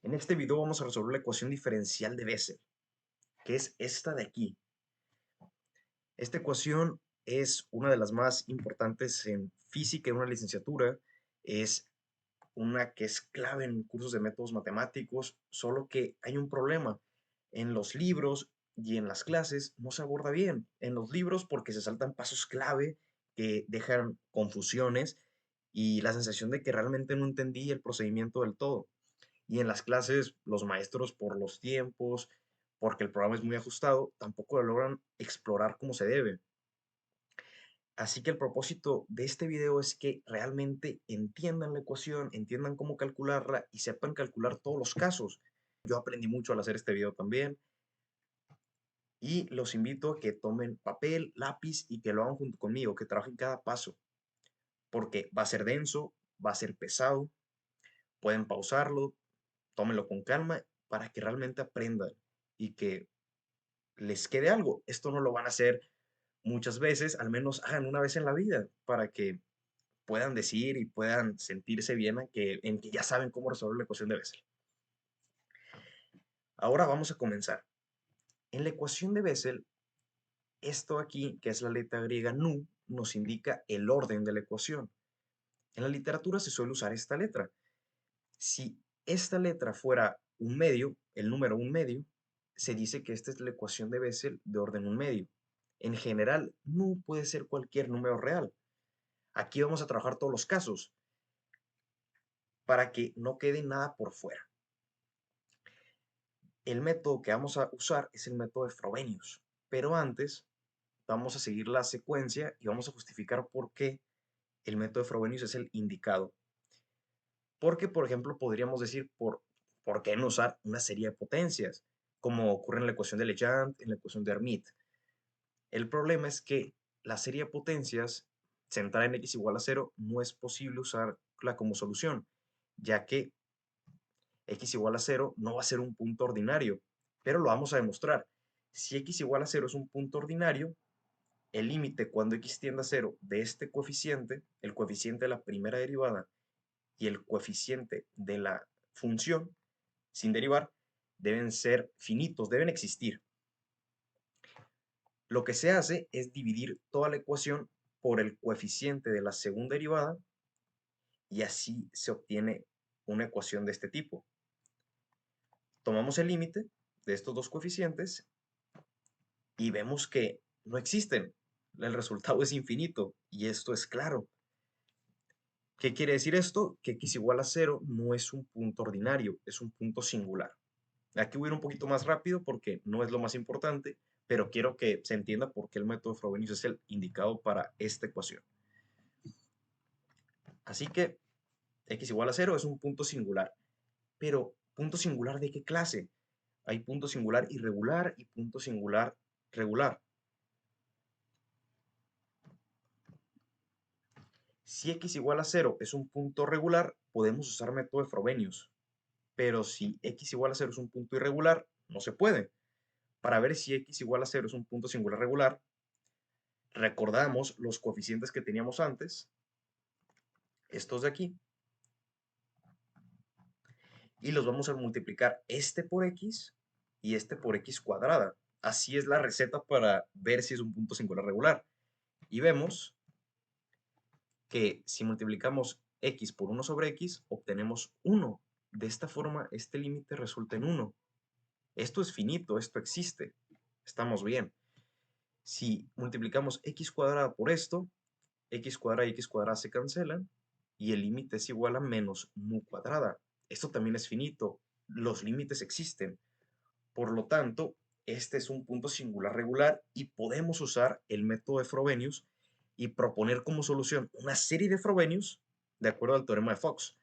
En este video vamos a resolver la ecuación diferencial de Bessel, que es esta de aquí. Esta ecuación es una de las más importantes en física en una licenciatura. Es una que es clave en cursos de métodos matemáticos, solo que hay un problema. En los libros y en las clases no se aborda bien. En los libros porque se saltan pasos clave que dejan confusiones y la sensación de que realmente no entendí el procedimiento del todo. Y en las clases, los maestros, por los tiempos, porque el programa es muy ajustado, tampoco lo logran explorar como se debe. Así que el propósito de este video es que realmente entiendan la ecuación, entiendan cómo calcularla y sepan calcular todos los casos. Yo aprendí mucho al hacer este video también y los invito a que tomen papel, lápiz y que lo hagan junto conmigo, que trabajen cada paso, porque va a ser denso, va a ser pesado, pueden pausarlo, tómenlo con calma para que realmente aprendan y que les quede algo. Esto no lo van a hacer muchas veces, al menos hagan una vez en la vida para que puedan decir y puedan sentirse bien en que ya saben cómo resolver la ecuación de Bessel. Ahora vamos a comenzar. En la ecuación de Bessel, esto aquí, que es la letra griega nu, nos indica el orden de la ecuación. En la literatura se suele usar esta letra. Si esta letra fuera un medio, el número un medio, se dice que esta es la ecuación de Bessel de orden un medio. En general, nu puede ser cualquier número real. Aquí vamos a trabajar todos los casos para que no quede nada por fuera. El método que vamos a usar es el método de Frobenius, pero antes vamos a seguir la secuencia y vamos a justificar por qué el método de Frobenius es el indicado. Porque, por ejemplo, podríamos decir por qué no usar una serie de potencias, como ocurre en la ecuación de Legendre, en la ecuación de Hermite. El problema es que la serie de potencias centrada en x igual a 0 no es posible usarla como solución, ya que x igual a 0 no va a ser un punto ordinario, pero lo vamos a demostrar. Si x igual a 0 es un punto ordinario, el límite cuando x tiende a 0 de este coeficiente, el coeficiente de la primera derivada y el coeficiente de la función sin derivar, deben ser finitos, deben existir. Lo que se hace es dividir toda la ecuación por el coeficiente de la segunda derivada y así se obtiene una ecuación de este tipo. Tomamos el límite de estos dos coeficientes y vemos que no existen. El resultado es infinito y esto es claro. ¿Qué quiere decir esto? Que x igual a 0 no es un punto ordinario, es un punto singular. Aquí voy a ir un poquito más rápido porque no es lo más importante, pero quiero que se entienda por qué el método de Frobenius es el indicado para esta ecuación. Así que x igual a 0 es un punto singular. Pero, ¿punto singular de qué clase? Hay punto singular irregular y punto singular regular. Si x igual a 0 es un punto regular, podemos usar método de Frobenius. Pero si x igual a 0 es un punto irregular, no se puede. Para ver si x igual a 0 es un punto singular regular, recordamos los coeficientes que teníamos antes, estos de aquí, y los vamos a multiplicar este por x y este por x cuadrada. Así es la receta para ver si es un punto singular regular. Y vemos que si multiplicamos x por 1 sobre x, obtenemos 1. De esta forma, este límite resulta en 1. Esto es finito, esto existe. Estamos bien. Si multiplicamos x cuadrada por esto, x cuadrada y x cuadrada se cancelan y el límite es igual a menos mu cuadrada. Esto también es finito. Los límites existen. Por lo tanto, este es un punto singular regular y podemos usar el método de Frobenius y proponer como solución una serie de Frobenius de acuerdo al teorema de Fox.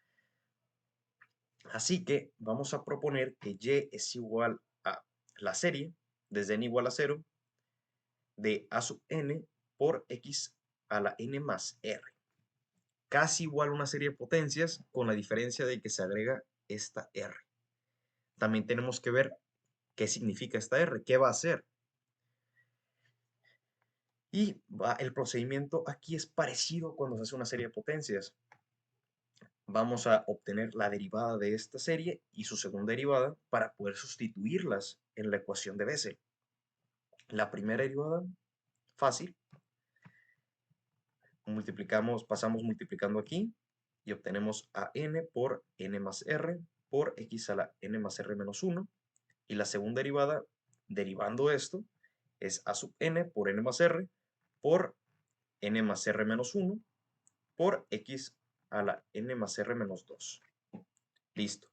Así que vamos a proponer que y es igual a la serie desde n igual a 0 de a sub n por x a la n más r. Casi igual a una serie de potencias con la diferencia de que se agrega esta r. También tenemos que ver qué significa esta r, qué va a hacer. Y el procedimiento aquí es parecido cuando se hace una serie de potencias. vamos a obtener la derivada de esta serie y su segunda derivada para poder sustituirlas en la ecuación de Bessel. La primera derivada, fácil, pasamos multiplicando aquí y obtenemos a n por n más r por x a la n más r menos 1. Y la segunda derivada, derivando esto, es a sub n por n más r por n más r menos 1 por x a la n más r menos 2. Listo.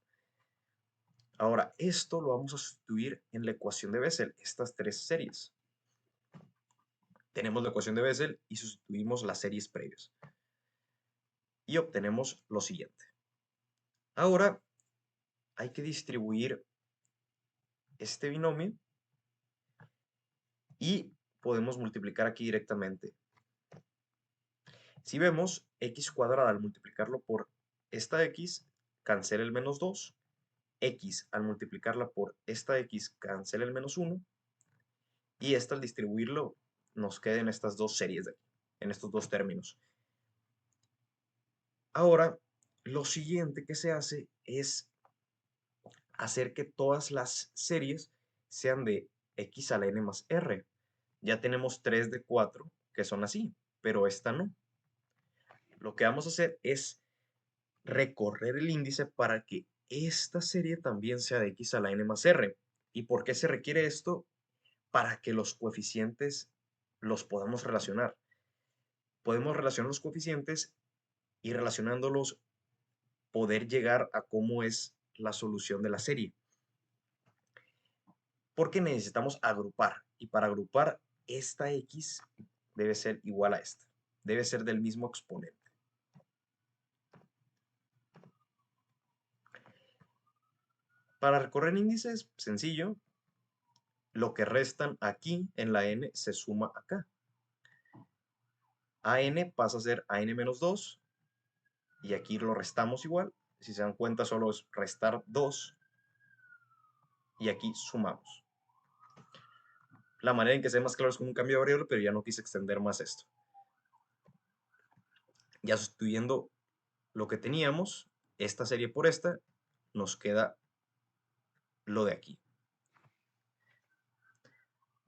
Ahora, esto lo vamos a sustituir en la ecuación de Bessel, estas tres series. Tenemos la ecuación de Bessel y sustituimos las series previas. Y obtenemos lo siguiente. Ahora, hay que distribuir este binomio y podemos multiplicar aquí directamente. Si vemos, x cuadrada al multiplicarlo por esta x, cancela el menos 2. X al multiplicarla por esta x, cancela el menos 1. Y esta al distribuirlo nos queda en estas dos series de aquí, en estos dos términos. Ahora, lo siguiente que se hace es hacer que todas las series sean de x a la n más r. Ya tenemos 3 de 4 que son así, pero esta no. Lo que vamos a hacer es recorrer el índice para que esta serie también sea de x a la n más r. ¿Y por qué se requiere esto? Para que los coeficientes los podamos relacionar. Podemos relacionar los coeficientes y relacionándolos poder llegar a cómo es la solución de la serie. Porque necesitamos agrupar. Y para agrupar, esta x debe ser igual a esta. Debe ser del mismo exponente. Para recorrer índices, sencillo. Lo que restan aquí en la n se suma acá. AN pasa a ser AN menos 2. Y aquí lo restamos igual. Si se dan cuenta, solo es restar 2. Y aquí sumamos. La manera en que sea más claro es con un cambio de variable, pero ya no quise extender más esto. Ya sustituyendo lo que teníamos, esta serie por esta, nos queda lo de aquí.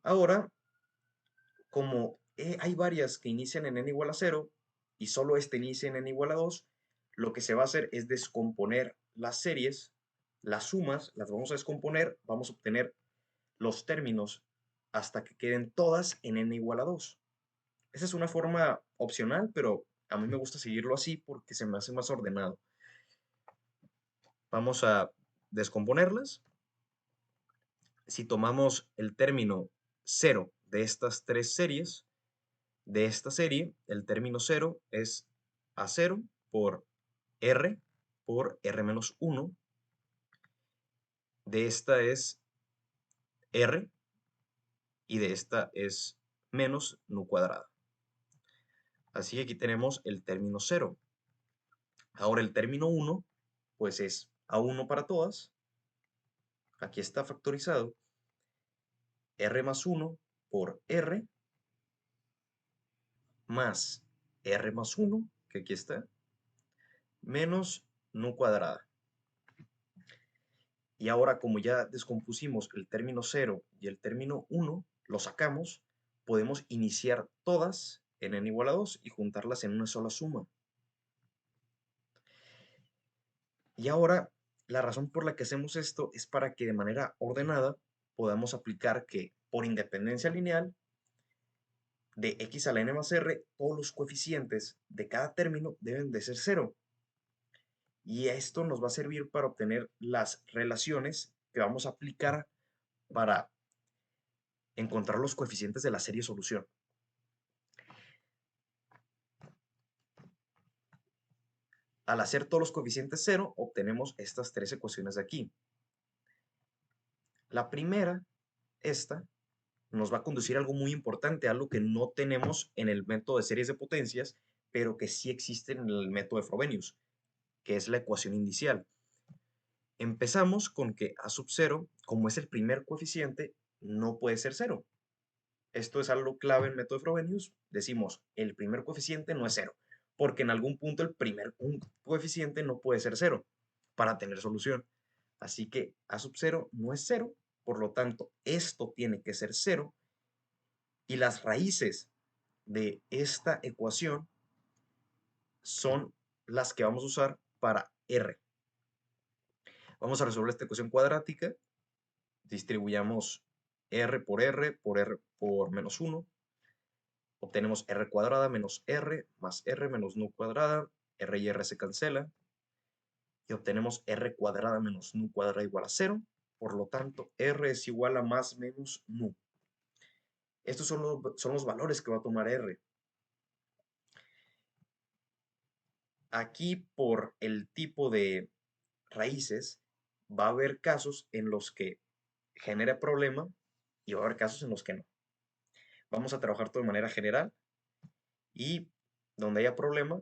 Ahora, como hay varias que inician en n igual a 0 y solo este inicia en n igual a 2, lo que se va a hacer es descomponer las series, las sumas, las vamos a descomponer, vamos a obtener los términos hasta que queden todas en n igual a 2. Esa es una forma opcional, pero a mí me gusta seguirlo así porque se me hace más ordenado. Vamos a descomponerlas. Si tomamos el término 0 de estas tres series, de esta serie, el término 0 es A0 por R menos 1. De esta es R y de esta es menos nu cuadrada. Así que aquí tenemos el término 0. Ahora el término 1, pues es A1 para todas. Aquí está factorizado. R más 1 por R más R más 1, que aquí está, menos nu cuadrada. Y ahora, como ya descompusimos el término 0 y el término 1, lo sacamos, podemos iniciar todas en n igual a 2 y juntarlas en una sola suma. Y ahora, la razón por la que hacemos esto es para que de manera ordenada podamos aplicar que por independencia lineal de x a la n más r, todos los coeficientes de cada término deben de ser 0. Y esto nos va a servir para obtener las relaciones que vamos a aplicar para encontrar los coeficientes de la serie solución. Al hacer todos los coeficientes 0, obtenemos estas tres ecuaciones de aquí. La primera, esta, nos va a conducir a algo muy importante, algo que no tenemos en el método de series de potencias, pero que sí existe en el método de Frobenius, que es la ecuación inicial. Empezamos con que a sub 0, como es el primer coeficiente, no puede ser 0. Esto es algo clave en el método de Frobenius. Decimos, el primer coeficiente no es 0. porque en algún punto un coeficiente no puede ser cero para tener solución. Así que a sub 0 no es cero, por lo tanto, esto tiene que ser cero y las raíces de esta ecuación son las que vamos a usar para R. Vamos a resolver esta ecuación cuadrática. Distribuyamos R por menos 1. Obtenemos R cuadrada menos R más R menos nu cuadrada. R y R se cancela. Y obtenemos R cuadrada menos nu cuadrada igual a 0. Por lo tanto, R es igual a más menos nu. Estos son los valores que va a tomar R. Aquí, por el tipo de raíces, va a haber casos en los que genera problema y va a haber casos en los que no. Vamos a trabajar todo de manera general y donde haya problema,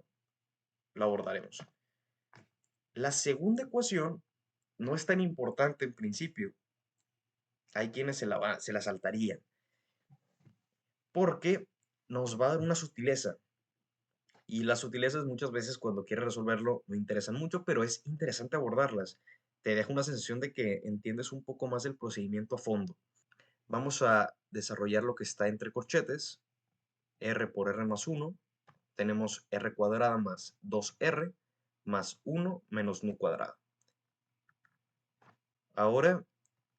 lo abordaremos. La segunda ecuación no es tan importante en principio. Hay quienes se la saltarían porque nos va a dar una sutileza. Y las sutilezas muchas veces cuando quieres resolverlo no interesan mucho, pero es interesante abordarlas. Te deja una sensación de que entiendes un poco más el procedimiento a fondo. Vamos a desarrollar lo que está entre corchetes. R por R más 1. Tenemos R cuadrada más 2R más 1 menos nu cuadrada. Ahora,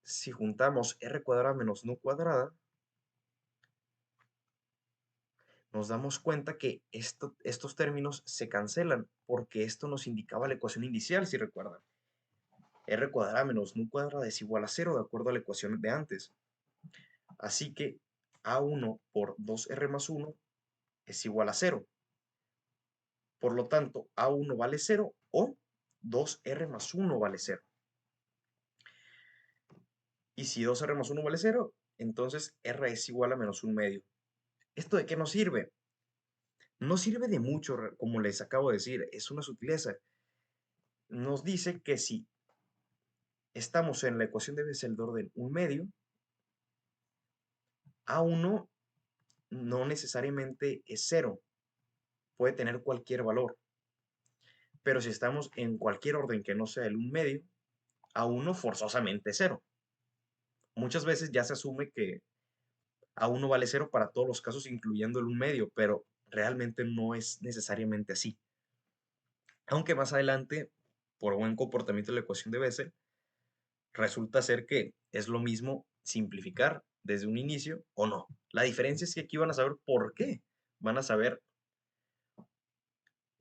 si juntamos R cuadrada menos nu cuadrada, nos damos cuenta que estos términos se cancelan porque esto nos indicaba la ecuación inicial, si recuerdan. R cuadrada menos nu cuadrada es igual a 0 de acuerdo a la ecuación de antes. Así que A1 por 2R más 1 es igual a 0. Por lo tanto, A1 vale 0 o 2R más 1 vale 0. Y si 2R más 1 vale 0, entonces R es igual a menos 1 medio. ¿Esto de qué nos sirve? No sirve de mucho, como les acabo de decir, es una sutileza. Nos dice que si estamos en la ecuación de Bessel de orden 1 medio, A1 no necesariamente es 0, puede tener cualquier valor. Pero si estamos en cualquier orden que no sea el 1 medio, A1 forzosamente es 0. Muchas veces ya se asume que A1 vale 0 para todos los casos, incluyendo el 1 medio, pero realmente no es necesariamente así. Aunque más adelante, por buen comportamiento de la ecuación de Bessel, resulta ser que es lo mismo simplificar desde un inicio o no. La diferencia es que aquí van a saber por qué. Van a saber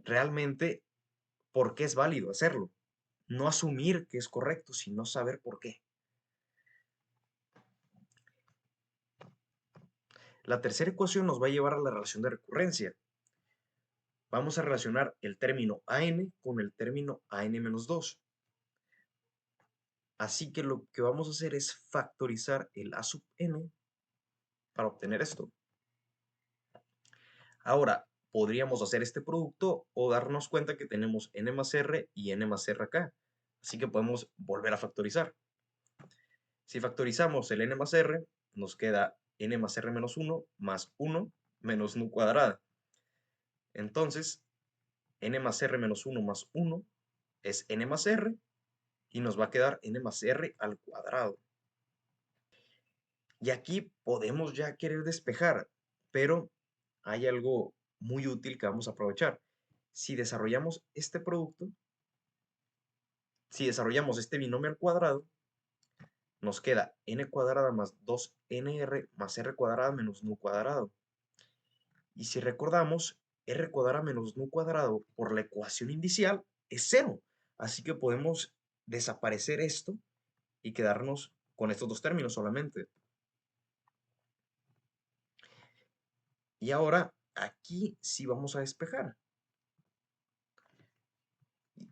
realmente por qué es válido hacerlo. No asumir que es correcto, sino saber por qué. La tercera ecuación nos va a llevar a la relación de recurrencia. Vamos a relacionar el término AN con el término AN-2. Así que lo que vamos a hacer es factorizar el A sub n para obtener esto. Ahora, podríamos hacer este producto o darnos cuenta que tenemos n más r y n más r acá. Así que podemos volver a factorizar. Si factorizamos el n más r, nos queda n más r menos 1 más 1 menos nu cuadrada. Entonces, n más r menos 1 más 1 es n más r y nos va a quedar n más r al cuadrado. Y aquí podemos ya querer despejar, pero hay algo muy útil que vamos a aprovechar. Si desarrollamos este producto, si desarrollamos este binomio al cuadrado, nos queda n cuadrada más 2nr más r cuadrada menos nu cuadrado. Y si recordamos, r cuadrada menos nu cuadrado por la ecuación inicial es 0. Así que podemos desaparecer esto y quedarnos con estos dos términos solamente. Y ahora aquí sí vamos a despejar.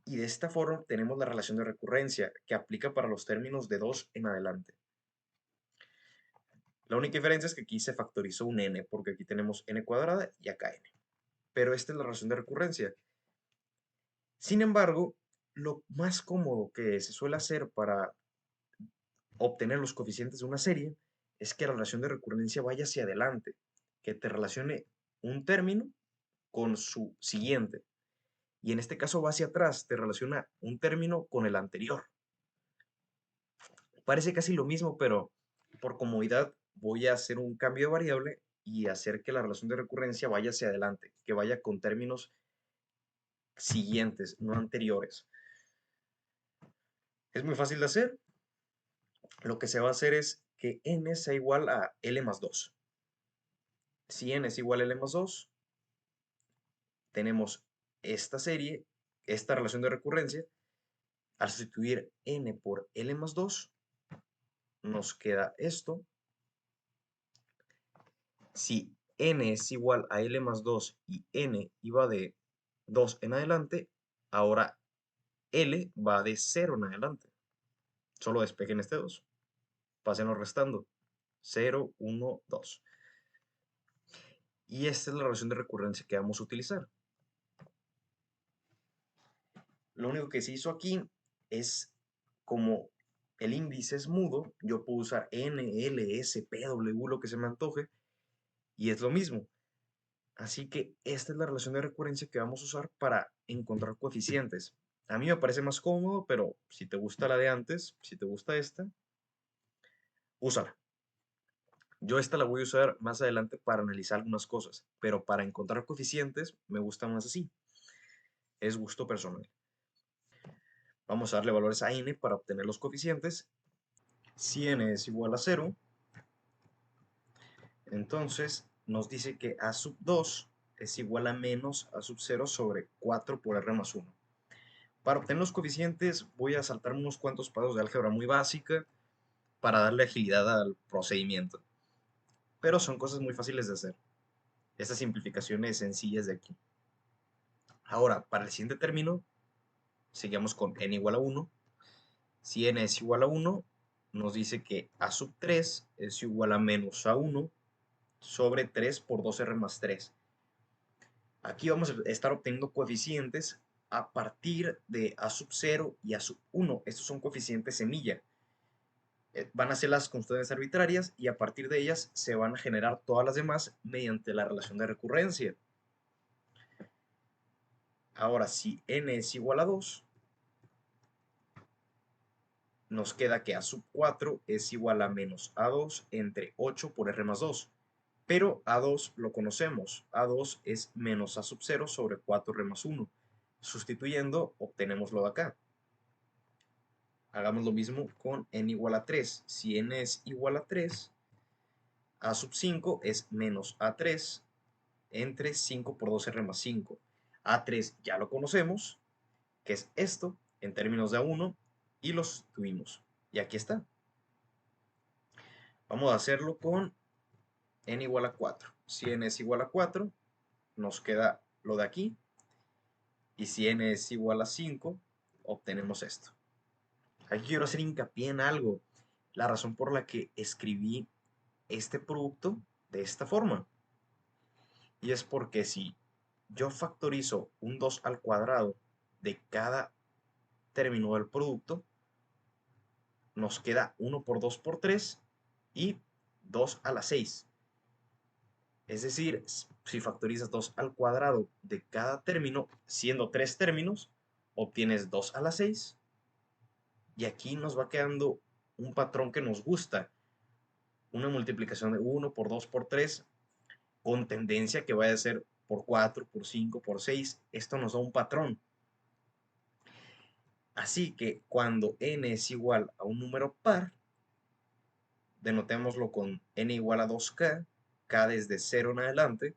Y de esta forma tenemos la relación de recurrencia que aplica para los términos de 2 en adelante. La única diferencia es que aquí se factorizó un n, porque aquí tenemos n cuadrada y acá n. Pero esta es la relación de recurrencia. Sin embargo, lo más cómodo que se suele hacer para obtener los coeficientes de una serie es que la relación de recurrencia vaya hacia adelante, que te relacione un término con su siguiente. Y en este caso va hacia atrás, te relaciona un término con el anterior. Parece casi lo mismo, pero por comodidad voy a hacer un cambio de variable y hacer que la relación de recurrencia vaya hacia adelante, que vaya con términos siguientes, no anteriores. Es muy fácil de hacer. Lo que se va a hacer es que n sea igual a L más 2. Si n es igual a L más 2, tenemos esta serie, esta relación de recurrencia. Al sustituir n por L más 2, nos queda esto. Si n es igual a L más 2 y n iba de 2 en adelante, ahora L va de 0 en adelante. Solo despejen este 2. Pásenlo restando. 0, 1, 2. Y esta es la relación de recurrencia que vamos a utilizar. Lo único que se hizo aquí es, como el índice es mudo, yo puedo usar N, L, S, P, W, lo que se me antoje, y es lo mismo. Así que esta es la relación de recurrencia que vamos a usar para encontrar coeficientes. A mí me parece más cómodo, pero si te gusta la de antes, si te gusta esta, úsala. Yo esta la voy a usar más adelante para analizar algunas cosas, pero para encontrar coeficientes me gusta más así. Es gusto personal. Vamos a darle valores a n para obtener los coeficientes. Si n es igual a 0, entonces nos dice que a sub 2 es igual a menos a sub 0 sobre 4 por r más 1. Para obtener los coeficientes voy a saltar unos cuantos pasos de álgebra muy básica para darle agilidad al procedimiento. Pero son cosas muy fáciles de hacer. Estas simplificaciones sencillas de aquí. Ahora, para el siguiente término, seguimos con n igual a 1. Si n es igual a 1, nos dice que a sub 3 es igual a menos a 1 sobre 3 por 2r más 3. Aquí vamos a estar obteniendo coeficientes a partir de a sub 0 y a sub 1. Estos son coeficientes semilla. Van a ser las constantes arbitrarias y a partir de ellas se van a generar todas las demás mediante la relación de recurrencia. Ahora, si n es igual a 2, nos queda que a sub 4 es igual a menos a2 entre 8 por r más 2. Pero a2 lo conocemos. a2 es menos a sub 0 sobre 4r más 1. Sustituyendo, obtenemos lo de acá. Hagamos lo mismo con n igual a 3. Si n es igual a 3, a sub 5 es menos a3 entre 5 por 2r más 5. A3 ya lo conocemos, que es esto, en términos de A1, y lo sustituimos. Y aquí está. Vamos a hacerlo con n igual a 4. Si n es igual a 4, nos queda lo de aquí. Y si n es igual a 5, obtenemos esto. Aquí quiero hacer hincapié en algo. La razón por la que escribí este producto de esta forma. Y es porque si yo factorizo un 2 al cuadrado de cada término del producto, nos queda 1 por 2 por 3 y 2 a la 6. Es decir, si factorizas 2 al cuadrado de cada término, siendo 3 términos, obtienes 2 a la 6. Y aquí nos va quedando un patrón que nos gusta. Una multiplicación de 1 por 2 por 3 con tendencia que vaya a ser por 4, por 5, por 6. Esto nos da un patrón. Así que cuando n es igual a un número par, denotémoslo con n igual a 2k, k desde 0 en adelante,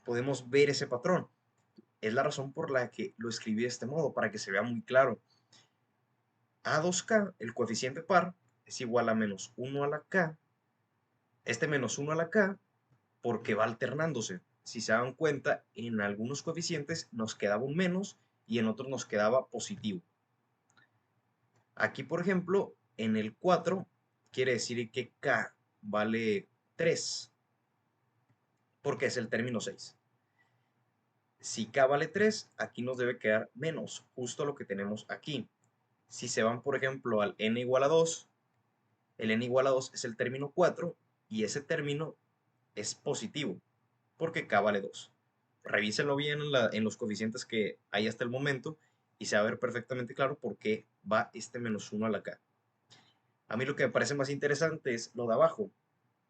podemos ver ese patrón. Es la razón por la que lo escribí de este modo, para que se vea muy claro. A2k, el coeficiente par, es igual a menos 1 a la k. Este menos 1 a la k, porque va alternándose. Si se dan cuenta, en algunos coeficientes nos quedaba un menos y en otros nos quedaba positivo. Aquí, por ejemplo, en el 4, quiere decir que k vale 3, porque es el término 6. Si k vale 3, aquí nos debe quedar menos, justo lo que tenemos aquí. Si se van, por ejemplo, al n igual a 2, el n igual a 2 es el término 4 y ese término es positivo, porque k vale 2. revísenlo bien en los coeficientes que hay hasta el momento y se va a ver perfectamente claro por qué va este menos uno a la k. A mí lo que me parece más interesante es lo de abajo,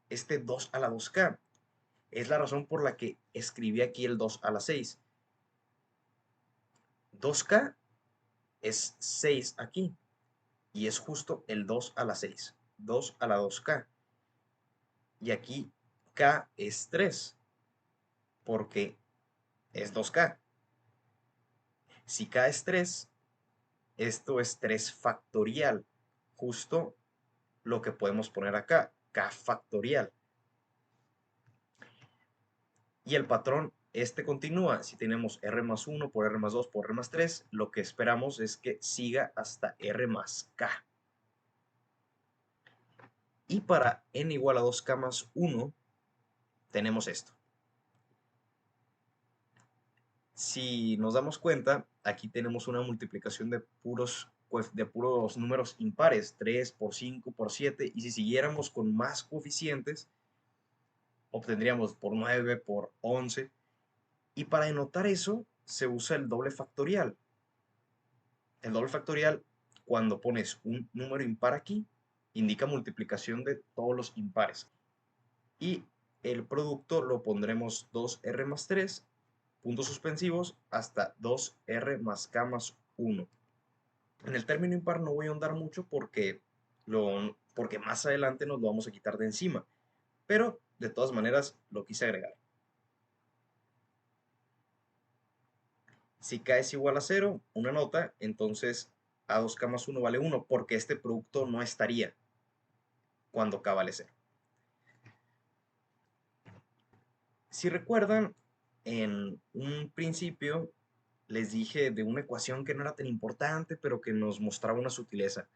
este 2 a la 2k. Es la razón por la que escribí aquí el 2 a la 6. 2k es 6 aquí y es justo el 2 a la 6. 2 a la 2k. Y aquí k es 3 porque es 2k. Si k es 3, esto es 3 factorial. Justo lo que podemos poner acá, k factorial. Y el patrón, este continúa. Si tenemos r más 1 por r más 2 por r más 3, lo que esperamos es que siga hasta r más k. Y para n igual a 2k más 1, tenemos esto. Si nos damos cuenta, aquí tenemos una multiplicación de puros números impares, 3 por 5 por 7, y si siguiéramos con más coeficientes, obtendríamos por 9, por 11, y para denotar eso se usa el doble factorial. El doble factorial, cuando pones un número impar aquí, indica multiplicación de todos los impares. Y el producto lo pondremos 2r más 3, puntos suspensivos, hasta 2r más k más 1. En el término impar no voy a ahondar mucho porque más adelante nos lo vamos a quitar de encima, pero de todas maneras lo quise agregar. Si k es igual a 0, una nota, entonces a 2k más 1 vale 1, porque este producto no estaría cuando k vale 0. Si recuerdan, en un principio les dije de una ecuación que no era tan importante, pero que nos mostraba una sutileza.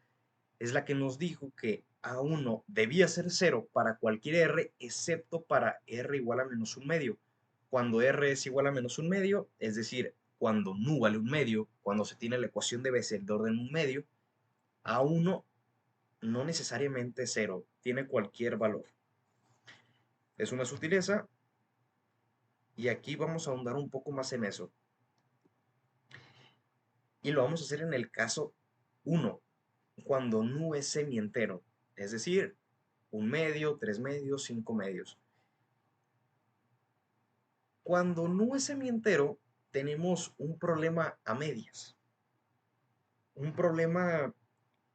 Es la que nos dijo que A1 debía ser 0 para cualquier R, excepto para R igual a menos un medio. Cuando R es igual a menos un medio, es decir, cuando nu vale un medio, cuando se tiene la ecuación de Bessel de orden un medio, A1 no necesariamente es 0, tiene cualquier valor. Es una sutileza y aquí vamos a ahondar un poco más en eso. Y lo vamos a hacer en el caso 1, cuando nu es semientero, es decir, un medio, 3 medios, 5 medios. Cuando nu es semientero, tenemos un problema a medias. Un problema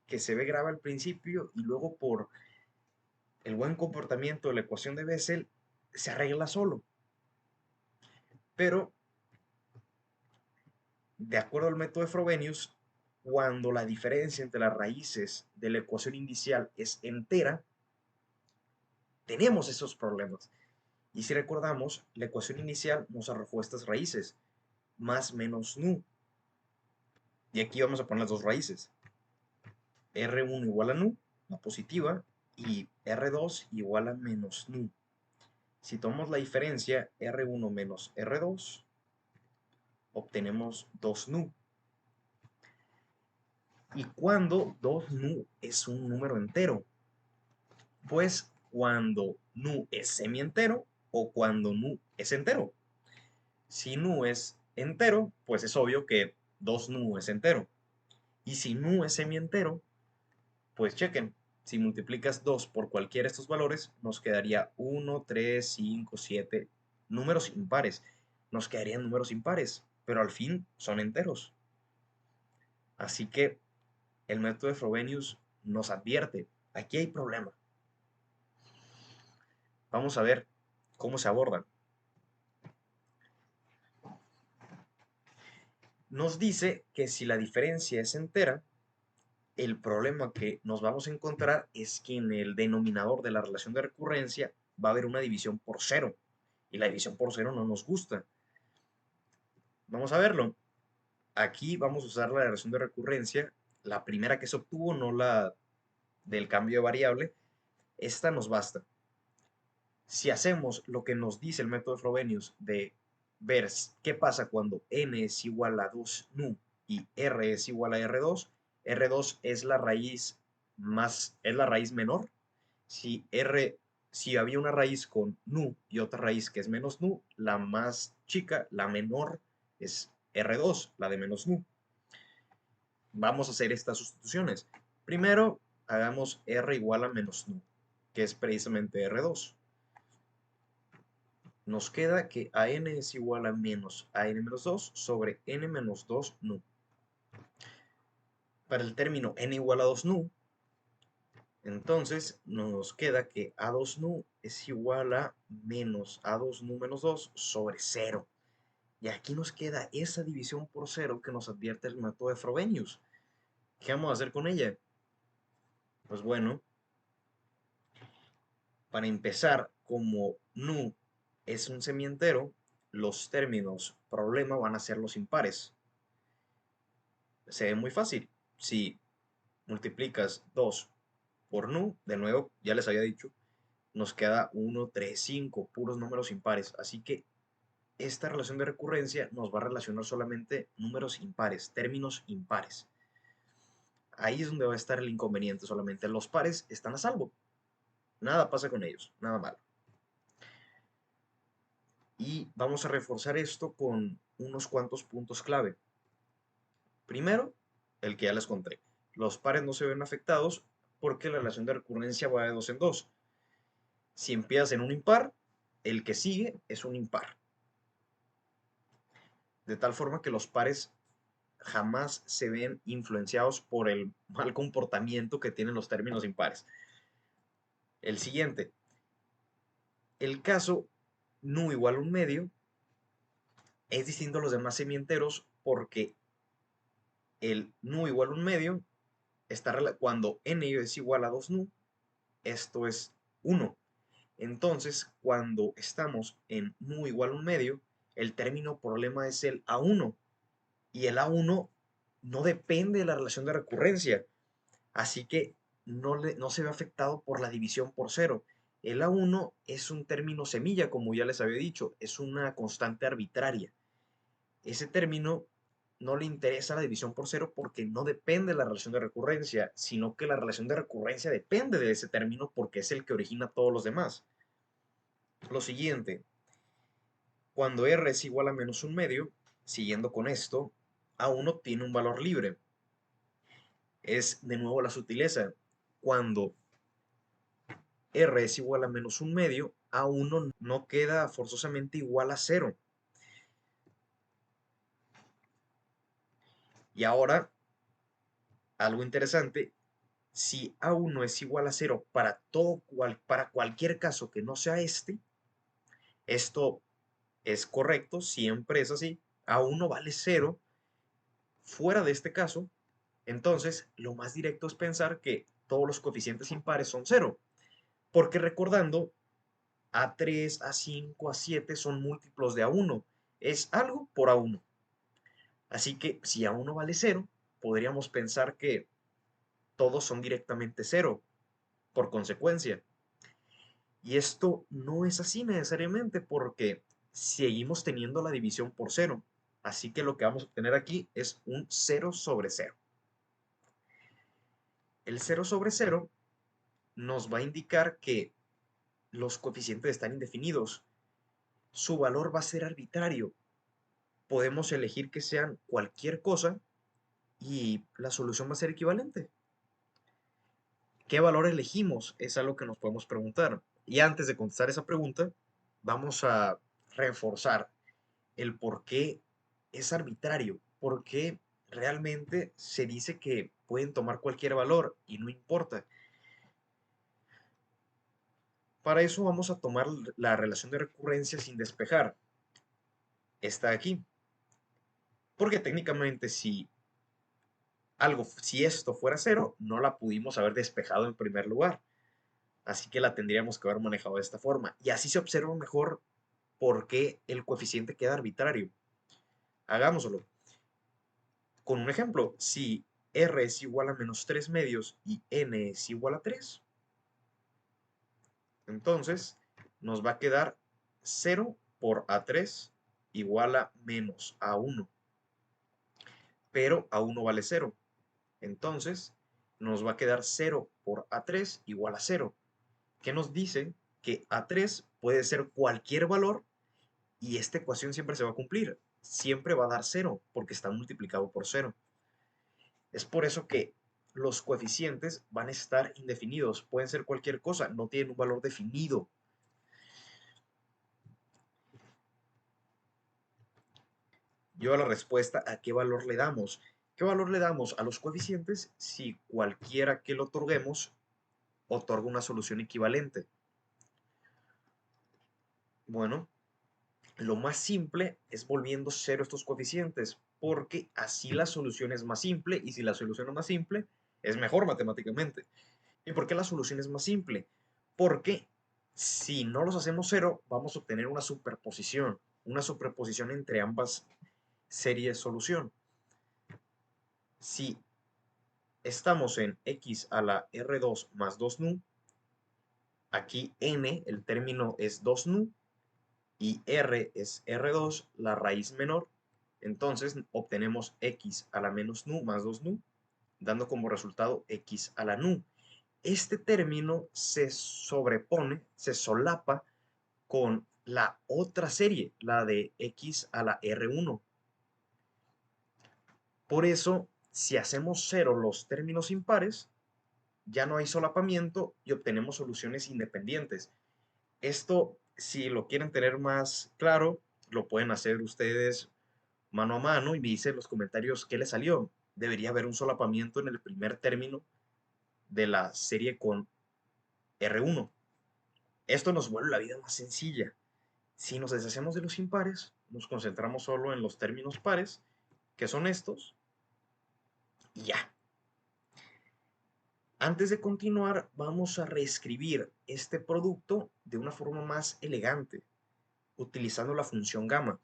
que se ve grave al principio y luego por el buen comportamiento de la ecuación de Bessel se arregla solo. Pero, de acuerdo al método de Frobenius, cuando la diferencia entre las raíces de la ecuación inicial es entera, tenemos esos problemas. Y si recordamos, la ecuación inicial nos arrojó estas raíces, más menos nu. Y aquí vamos a poner las dos raíces. R1 igual a nu, la positiva, y R2 igual a menos nu. Si tomamos la diferencia R1 menos R2, obtenemos 2 nu. ¿Y cuando 2 nu es un número entero? Pues cuando nu es semientero o cuando nu es entero. Si nu es entero, pues es obvio que 2 nu es entero. Y si nu es semientero, pues chequen, si multiplicas 2 por cualquiera de estos valores, nos quedaría 1, 3, 5, 7, números impares. Nos quedarían números impares, pero al fin son enteros. Así que el método de Frobenius nos advierte, aquí hay problema. Vamos a ver cómo se abordan. Nos dice que si la diferencia es entera, el problema que nos vamos a encontrar es que en el denominador de la relación de recurrencia va a haber una división por cero. Y la división por cero no nos gusta. Vamos a verlo. Aquí vamos a usar la relación de recurrencia, la primera que se obtuvo, no la del cambio de variable. Esta nos basta. Si hacemos lo que nos dice el método de Frobenius de ver qué pasa cuando n es igual a 2 nu y r es igual a r2, r2 es la raíz menor. Si r Si había una raíz con nu y otra raíz que es menos nu, la más chica, la menor, es R2, la de menos nu. Vamos a hacer estas sustituciones. Primero, hagamos R igual a menos nu, que es precisamente R2. Nos queda que AN es igual a menos AN menos 2 sobre N menos 2 nu. Para el término N igual a 2 nu, entonces nos queda que A2 nu es igual a menos A2 nu menos 2 sobre 0. Y aquí nos queda esa división por 0 que nos advierte el método de Frobenius. ¿Qué vamos a hacer con ella? Pues bueno, para empezar, como nu es un semientero, los términos problema van a ser los impares. Se ve muy fácil. Si multiplicas 2 por nu, de nuevo, ya les había dicho, nos queda 1, 3, 5, puros números impares. Así que esta relación de recurrencia nos va a relacionar solamente números impares, términos impares. Ahí es donde va a estar el inconveniente, solamente los pares están a salvo. Nada pasa con ellos, nada malo. Y vamos a reforzar esto con unos cuantos puntos clave. Primero, el que ya les conté. Los pares no se ven afectados porque la relación de recurrencia va de 2 en 2. Si empiezas en un impar, el que sigue es un impar. De tal forma que los pares jamás se ven influenciados por el mal comportamiento que tienen los términos impares. El siguiente, el caso nu igual a un medio es distinto a los demás semienteros porque el nu igual a un medio está cuando n es igual a 2 nu, esto es 1. Entonces, cuando estamos en nu igual a un medio, el término problema es el A1 y el A1 no depende de la relación de recurrencia, así que no se ve afectado por la división por cero. El A1 es un término semilla, como ya les había dicho, es una constante arbitraria. Ese término no le interesa la división por cero porque no depende de la relación de recurrencia, sino que la relación de recurrencia depende de ese término porque es el que origina todos los demás. Lo siguiente, cuando R es igual a menos un medio, siguiendo con esto, A1 tiene un valor libre. Es de nuevo la sutileza. Cuando R es igual a menos un medio, A1 no queda forzosamente igual a cero. Y ahora, algo interesante, si A1 es igual a cero para cualquier caso que no sea este, esto es correcto, siempre es así. A1 vale cero. Fuera de este caso, entonces lo más directo es pensar que todos los coeficientes impares son cero, porque recordando, A3, A5, A7 son múltiplos de A1. Es algo por A1. Así que si A1 vale cero, podríamos pensar que todos son directamente cero, por consecuencia. Y esto no es así necesariamente porque seguimos teniendo la división por cero. Así que lo que vamos a obtener aquí es un 0 sobre 0. El 0 sobre 0 nos va a indicar que los coeficientes están indefinidos. Su valor va a ser arbitrario. Podemos elegir que sean cualquier cosa y la solución va a ser equivalente. ¿Qué valor elegimos? Es algo que nos podemos preguntar. Y antes de contestar esa pregunta, vamos a reforzar el por qué es arbitrario, por qué realmente se dice que pueden tomar cualquier valor y no importa. Para eso vamos a tomar la relación de recurrencia sin despejar. Está aquí. Porque técnicamente si esto fuera cero, no la pudimos haber despejado en primer lugar. Así que la tendríamos que haber manejado de esta forma. Y así se observa mejor por qué el coeficiente queda arbitrario. Hagámoslo. Con un ejemplo, si R es igual a menos 3 medios y N es igual a 3, entonces nos va a quedar 0 por A3 igual a menos A1. Pero A1 vale 0. Entonces nos va a quedar 0 por A3 igual a 0. ¿Qué nos dice? que A3 puede ser cualquier valor y esta ecuación siempre se va a cumplir. Siempre va a dar cero porque está multiplicado por cero. Es por eso que los coeficientes van a estar indefinidos. Pueden ser cualquier cosa, no tienen un valor definido. Yo a la respuesta, ¿a qué valor le damos? ¿Qué valor le damos a los coeficientes si cualquiera que lo otorguemos otorga una solución equivalente? Bueno, lo más simple es volviendo cero estos coeficientes, porque así la solución es más simple, y si la solución es más simple, es mejor matemáticamente. ¿Y por qué la solución es más simple? Porque si no los hacemos cero, vamos a obtener una superposición entre ambas series solución. Si estamos en x a la r2 más 2nu, aquí n, el término es 2nu, y r es r2, la raíz menor, entonces obtenemos x a la menos nu más 2nu, dando como resultado x a la nu. Este término se sobrepone, se solapa con la otra serie, la de x a la r1. Por eso, si hacemos cero los términos impares, ya no hay solapamiento y obtenemos soluciones independientes. Esto, si lo quieren tener más claro, lo pueden hacer ustedes mano a mano y me dicen en los comentarios qué les salió. Debería haber un solapamiento en el primer término de la serie con R1. Esto nos vuelve la vida más sencilla. Si nos deshacemos de los impares, nos concentramos solo en los términos pares, que son estos, y ya. Antes de continuar, vamos a reescribir este producto de una forma más elegante, utilizando la función gamma.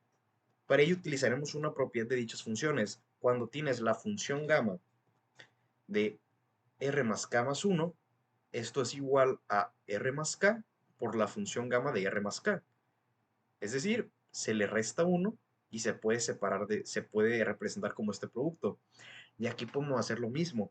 Para ello utilizaremos una propiedad de dichas funciones. Cuando tienes la función gamma de r más k más 1, esto es igual a r más k por la función gamma de r más k. Es decir, se le resta 1 y se puede separar se puede representar como este producto. Y aquí podemos hacer lo mismo.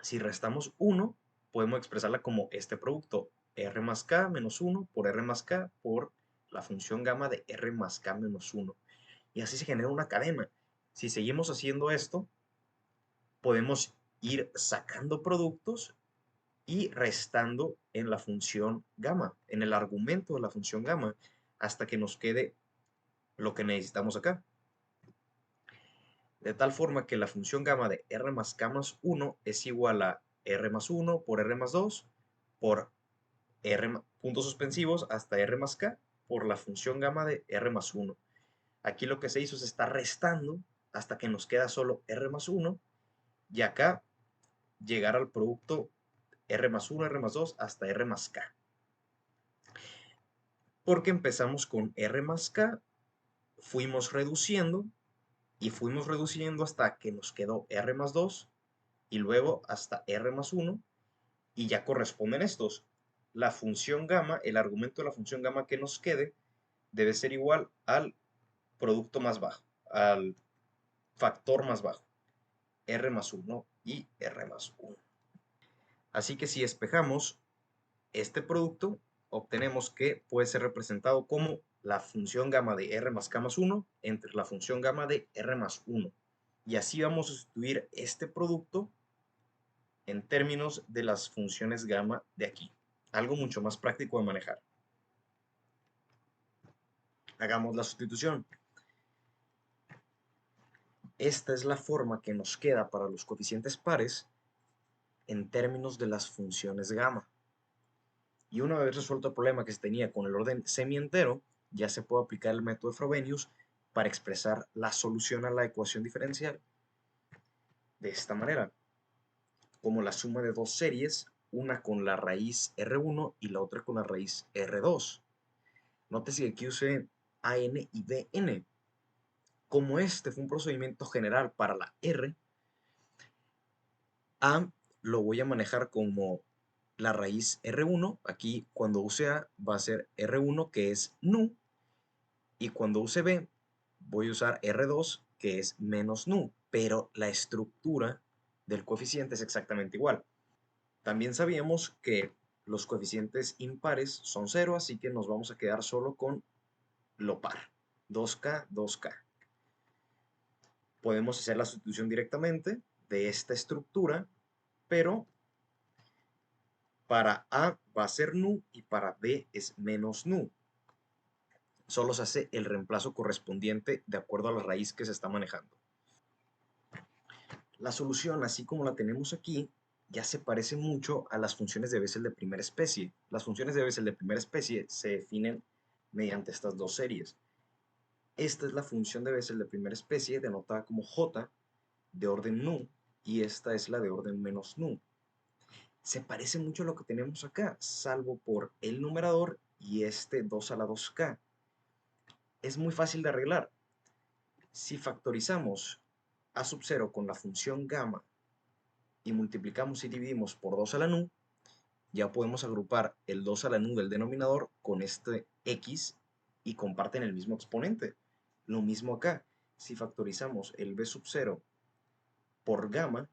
Si restamos 1, podemos expresarla como este producto, r más k menos 1 por r más k por la función gamma de r más k menos 1. Y así se genera una cadena. Si seguimos haciendo esto, podemos ir sacando productos y restando en la función gamma, en el argumento de la función gamma, hasta que nos quede lo que necesitamos acá. De tal forma que la función gamma de r más k más 1 es igual a r más 1 por r más 2 por r puntos suspensivos hasta r más k por la función gamma de r más 1. Aquí lo que se hizo es estar restando hasta que nos queda solo r más 1 y acá llegar al producto r más 1, r más 2 hasta r más k. Porque empezamos con r más k, fuimos reduciendo y fuimos reduciendo hasta que nos quedó r más 2 y luego hasta r más 1 y ya corresponden estos. La función gamma, el argumento de la función gamma que nos quede debe ser igual al producto más bajo, al factor más bajo, r más 1 y r más 1. Así que si despejamos este producto, obtenemos que puede ser representado como la función gamma de r más k más 1 entre la función gamma de r más 1. Y así vamos a sustituir este producto en términos de las funciones gamma de aquí. Algo mucho más práctico de manejar. Hagamos la sustitución. Esta es la forma que nos queda para los coeficientes pares en términos de las funciones gamma. Y una vez resuelto el problema que se tenía con el orden semientero, ya se puede aplicar el método de Frobenius para expresar la solución a la ecuación diferencial de esta manera, como la suma de dos series, una con la raíz R1 y la otra con la raíz R2. Nótese que aquí usé AN y BN. Como este fue un procedimiento general para la R, A lo voy a manejar como la raíz R1. Aquí cuando use A va a ser R1 que es nu, y cuando use B voy a usar R2 que es menos nu, pero la estructura del coeficiente es exactamente igual. También sabíamos que los coeficientes impares son cero, así que nos vamos a quedar solo con lo par, 2K, 2K. Podemos hacer la sustitución directamente de esta estructura, pero para A va a ser nu y para B es menos nu. Solo se hace el reemplazo correspondiente de acuerdo a la raíz que se está manejando. La solución, así como la tenemos aquí, ya se parece mucho a las funciones de Bessel de primera especie. Las funciones de Bessel de primera especie se definen mediante estas dos series. Esta es la función de Bessel de primera especie, denotada como j, de orden nu, y esta es la de orden menos nu. Se parece mucho a lo que tenemos acá, salvo por el numerador y este 2 a la 2k. Es muy fácil de arreglar. Si factorizamos a sub 0 con la función gamma y multiplicamos y dividimos por 2 a la nu, ya podemos agrupar el 2 a la nu del denominador con este x y comparten el mismo exponente. Lo mismo acá, si factorizamos el b sub 0 por gamma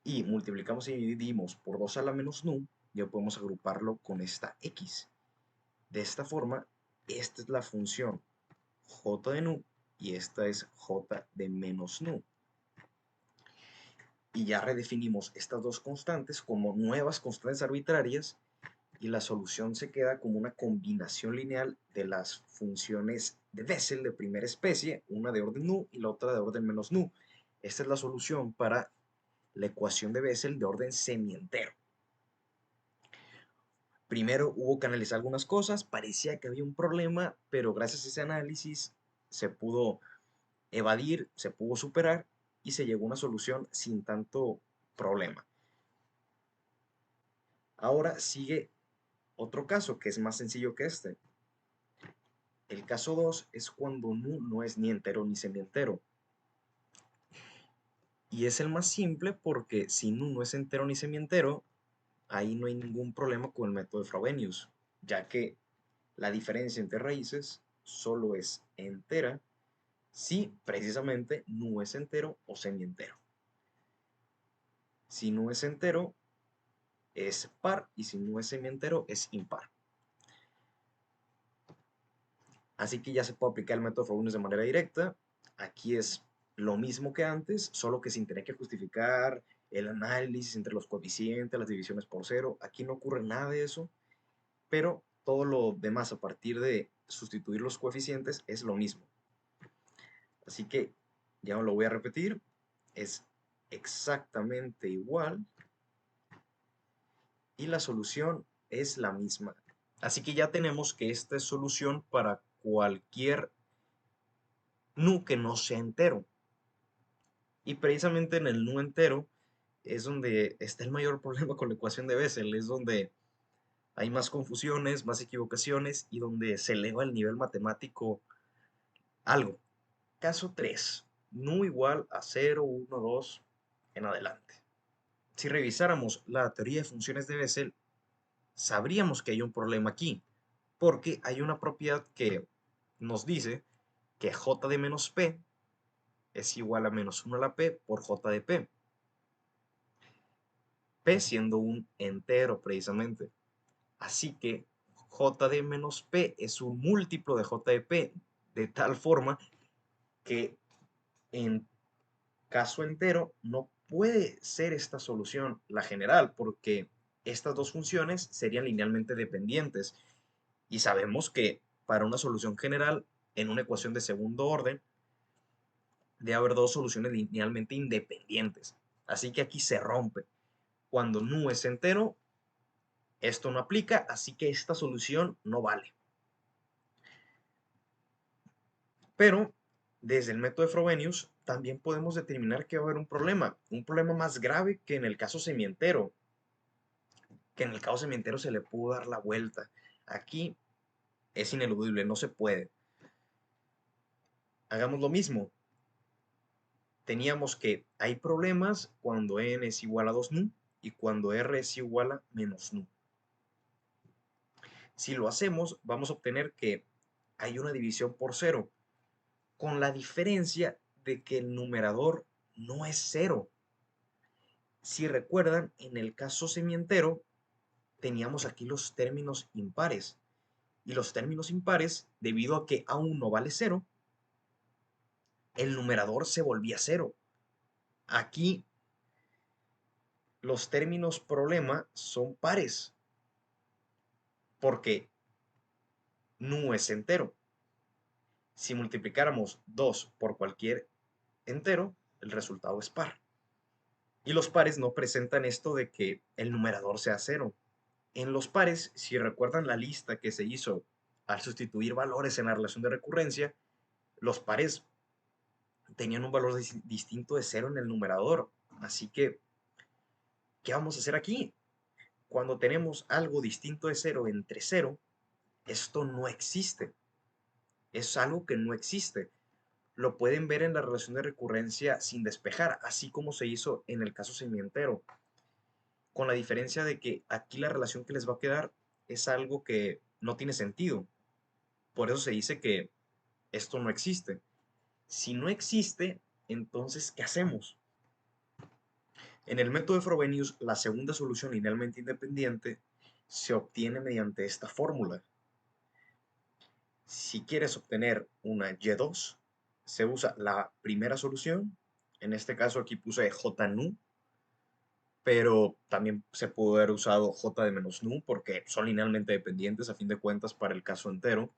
y multiplicamos y dividimos por 2 a la menos nu, ya podemos agruparlo con esta x. De esta forma, esta es la función j de nu y esta es j de menos nu. Y ya redefinimos estas dos constantes como nuevas constantes arbitrarias y la solución se queda como una combinación lineal de las funciones de Bessel de primera especie, una de orden nu y la otra de orden menos nu. Esta es la solución para la ecuación de Bessel de orden semientero. Primero hubo que analizar algunas cosas, parecía que había un problema, pero gracias a ese análisis se pudo evadir, se pudo superar y se llegó a una solución sin tanto problema. Ahora sigue otro caso que es más sencillo que este. El caso 2 es cuando nu no es ni entero ni semientero. Y es el más simple porque si nu no es entero ni semientero, ahí no hay ningún problema con el método de Frobenius, ya que la diferencia entre raíces solo es entera si precisamente nu es entero o semientero. Si nu es entero es par y si nu es semientero es impar. Así que ya se puede aplicar el método de Frobenius de manera directa. Aquí es lo mismo que antes, solo que sin tener que justificar el análisis entre los coeficientes, las divisiones por cero. Aquí no ocurre nada de eso, pero todo lo demás a partir de sustituir los coeficientes es lo mismo. Así que ya no lo voy a repetir, es exactamente igual y la solución es la misma. Así que ya tenemos que esta es solución para cualquier nu que no sea entero. Y precisamente en el nu entero es donde está el mayor problema con la ecuación de Bessel, es donde hay más confusiones, más equivocaciones y donde se eleva el nivel matemático algo. Caso 3, nu igual a 0, 1, 2, en adelante. Si revisáramos la teoría de funciones de Bessel, sabríamos que hay un problema aquí, porque hay una propiedad que nos dice que j de menos p es igual a menos 1 a la p por j de p. P siendo un entero precisamente. Así que j de menos p es un múltiplo de j de p, de tal forma que en caso entero no puede ser esta solución la general, porque estas dos funciones serían linealmente dependientes. Y sabemos que para una solución general en una ecuación de segundo orden debe haber dos soluciones linealmente independientes. Así que aquí se rompe. Cuando nu es entero, esto no aplica, así que esta solución no vale. Pero desde el método de Frobenius también podemos determinar que va a haber un problema más grave que en el caso semientero, que en el caso semientero se le pudo dar la vuelta. Aquí es ineludible, no se puede. Hagamos lo mismo. Teníamos que hay problemas cuando n es igual a 2 nu y cuando r es igual a menos nu. Si lo hacemos, vamos a obtener que hay una división por cero, con la diferencia de que el numerador no es cero. Si recuerdan, en el caso semientero, teníamos aquí los términos impares. Y los términos impares, debido a que A1 vale cero, el numerador se volvía cero. Aquí los términos problema son pares, porque nu es entero. Si multiplicáramos 2 por cualquier entero, el resultado es par. Y los pares no presentan esto de que el numerador sea cero. En los pares, si recuerdan la lista que se hizo al sustituir valores en la relación de recurrencia, los pares tenían un valor distinto de cero en el numerador. Así que, ¿qué vamos a hacer aquí? Cuando tenemos algo distinto de cero entre cero, esto no existe. Es algo que no existe. Lo pueden ver en la relación de recurrencia sin despejar, así como se hizo en el caso semientero, con la diferencia de que aquí la relación que les va a quedar es algo que no tiene sentido. Por eso se dice que esto no existe. Si no existe, entonces, ¿qué hacemos? En el método de Frobenius, la segunda solución linealmente independiente se obtiene mediante esta fórmula. Si quieres obtener una Y2, se usa la primera solución. En este caso aquí puse J nu, pero también se pudo haber usado J de menos nu porque son linealmente dependientes a fin de cuentas para el caso entero.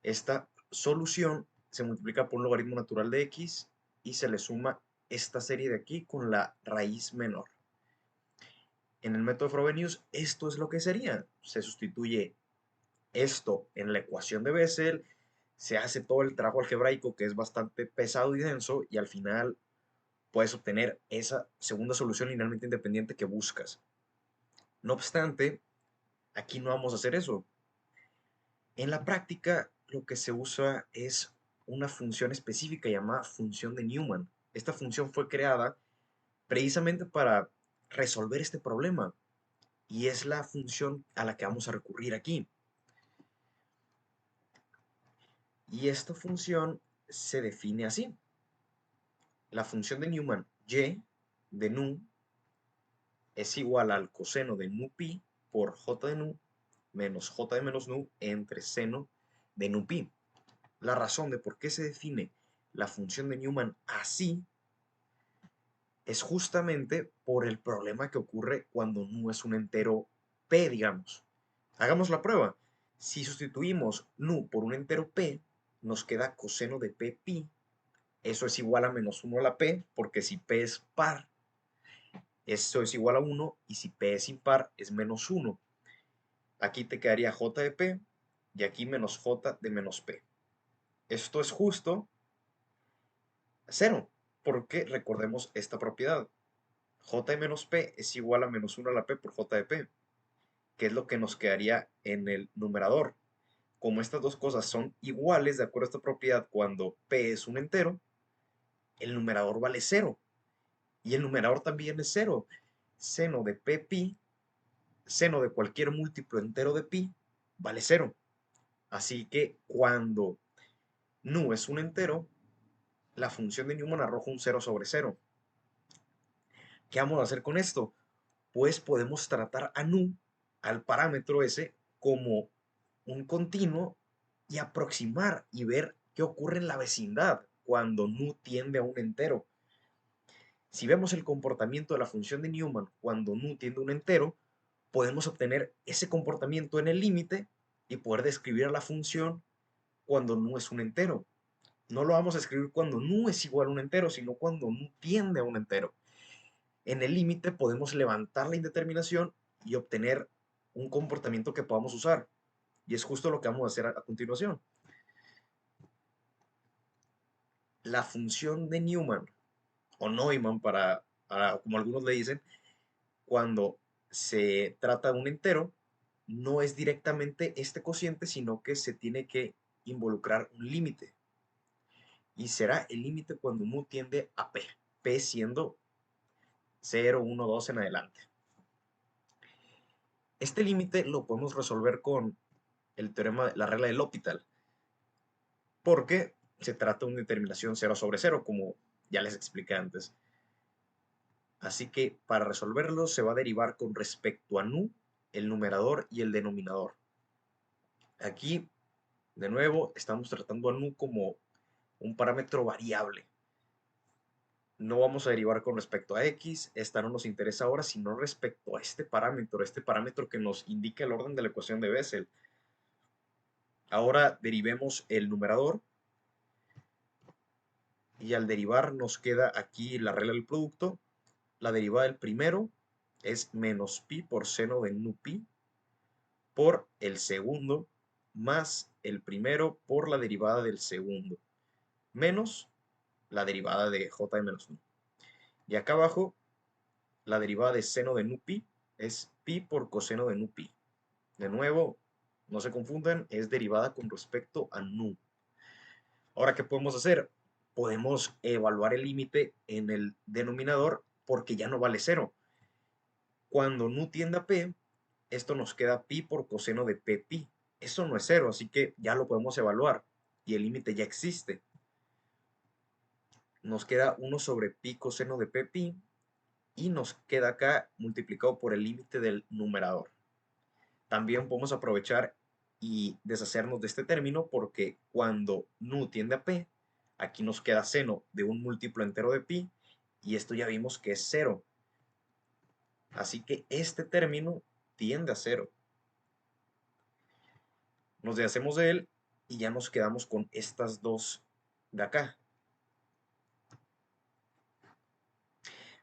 Esta solución se multiplica por un logaritmo natural de x y se le suma esta serie de aquí con la raíz menor. En el método de Frobenius, esto es lo que sería. Se sustituye esto en la ecuación de Bessel, se hace todo el trabajo algebraico que es bastante pesado y denso y al final puedes obtener esa segunda solución linealmente independiente que buscas. No obstante, aquí no vamos a hacer eso. En la práctica, lo que se usa es una función específica llamada función de Newman. Esta función fue creada precisamente para resolver este problema y es la función a la que vamos a recurrir aquí. Y esta función se define así. La función de Newman y de nu es igual al coseno de nu pi por j de nu menos j de menos nu entre seno de nu pi. La razón de por qué se define la función de Newman así es justamente por el problema que ocurre cuando nu es un entero p, digamos. Hagamos la prueba. Si sustituimos nu por un entero p, nos queda coseno de p pi. Eso es igual a menos 1 a la p, porque si p es par, eso es igual a 1, y si p es impar, es menos 1. Aquí te quedaría j de p, y aquí menos j de menos p. Esto es justo 0, porque recordemos esta propiedad. J de menos p es igual a menos 1 a la p por j de p, que es lo que nos quedaría en el numerador. Como estas dos cosas son iguales de acuerdo a esta propiedad, cuando p es un entero, el numerador vale 0. Y el numerador también es 0. Seno de p pi, seno de cualquier múltiplo entero de pi, vale 0. Así que cuando nu es un entero, la función de Newman arroja un 0 sobre 0. ¿Qué vamos a hacer con esto? Pues podemos tratar a nu, al parámetro ese, como un continuo y aproximar y ver qué ocurre en la vecindad cuando nu tiende a un entero. Si vemos el comportamiento de la función de Newman cuando nu tiende a un entero, podemos obtener ese comportamiento en el límite y poder describir a la función cuando nu es un entero. No lo vamos a escribir cuando nu es igual a un entero, sino cuando nu tiende a un entero. En el límite podemos levantar la indeterminación y obtener un comportamiento que podamos usar. Y es justo lo que vamos a hacer a continuación. La función de Newman, o Neumann como algunos le dicen, cuando se trata de un entero, no es directamente este cociente, sino que se tiene que involucrar un límite. Y será el límite cuando nu tiende a p, p siendo 0, 1, 2 en adelante. Este límite lo podemos resolver con el teorema, la regla de L'Hopital, porque se trata de una determinación 0 sobre 0, como ya les expliqué antes. Así que para resolverlo se va a derivar con respecto a nu el numerador y el denominador. Aquí, de nuevo, estamos tratando a nu como un parámetro variable. No vamos a derivar con respecto a x, esta no nos interesa ahora, sino respecto a este parámetro que nos indica el orden de la ecuación de Bessel. Ahora derivemos el numerador y al derivar nos queda aquí la regla del producto. La derivada del primero es menos pi por seno de nu pi por el segundo más el primero por la derivada del segundo menos la derivada de j de menos nu. Y acá abajo la derivada de seno de nu pi es pi por coseno de nu pi. De nuevo, no se confundan, es derivada con respecto a nu. Ahora, ¿qué podemos hacer? Podemos evaluar el límite en el denominador porque ya no vale cero. Cuando nu tiende a p, esto nos queda pi por coseno de p pi. Eso no es cero, así que ya lo podemos evaluar y el límite ya existe. Nos queda 1 sobre pi coseno de p pi y nos queda acá multiplicado por el límite del numerador. También podemos aprovechar y deshacernos de este término porque cuando nu tiende a p, aquí nos queda seno de un múltiplo entero de pi y esto ya vimos que es cero. Así que este término tiende a cero. Nos deshacemos de él y ya nos quedamos con estas dos de acá.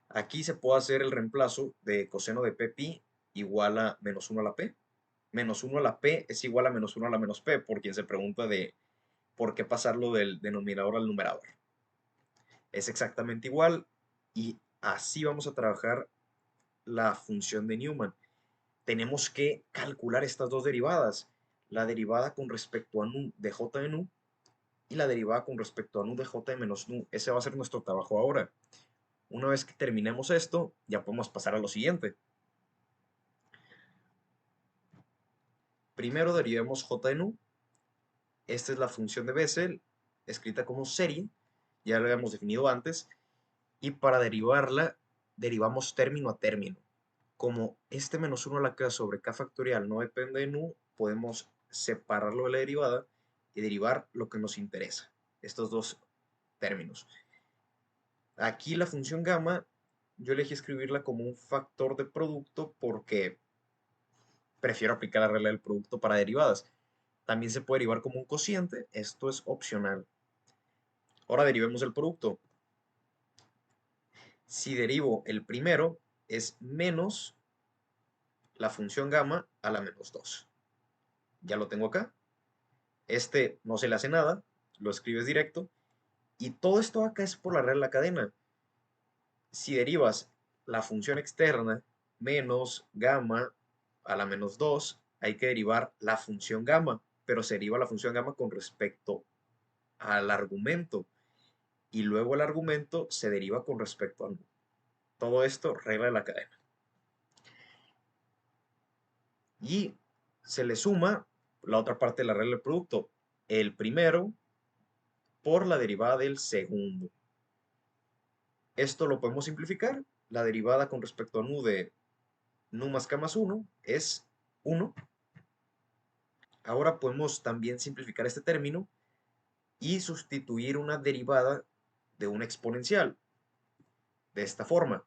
Aquí se puede hacer el reemplazo de coseno de p pi igual a menos 1 a la p. Menos 1 a la p es igual a menos 1 a la menos p, por quien se pregunta de por qué pasarlo del denominador al numerador. Es exactamente igual y así vamos a trabajar la función de Newman. Tenemos que calcular estas dos derivadas, la derivada con respecto a nu de j de nu y la derivada con respecto a nu de j de menos nu. Ese va a ser nuestro trabajo ahora. Una vez que terminemos esto, ya podemos pasar a lo siguiente. Primero derivemos j de nu. Esta es la función de Bessel, escrita como serie, ya lo habíamos definido antes, y para derivarla, derivamos término a término. Como este menos 1 a la k sobre k factorial no depende de nu, podemos separarlo de la derivada y derivar lo que nos interesa, estos dos términos. Aquí la función gamma, yo elegí escribirla como un factor de producto porque prefiero aplicar la regla del producto para derivadas. También se puede derivar como un cociente, esto es opcional. Ahora derivemos el producto. Si derivo el primero, es menos la función gamma a la menos 2. Ya lo tengo acá. Este no se le hace nada, lo escribes directo. Y todo esto acá es por la regla de la cadena. Si derivas la función externa menos gamma a la menos 2, hay que derivar la función gamma, pero se deriva la función gamma con respecto al argumento. Y luego el argumento se deriva con respecto a nu. Todo esto, regla de la cadena. Y se le suma la otra parte de la regla del producto, el primero por la derivada del segundo. Esto lo podemos simplificar. La derivada con respecto a nu de nu más k más 1 es 1. Ahora podemos también simplificar este término y sustituir una derivada de una exponencial de esta forma.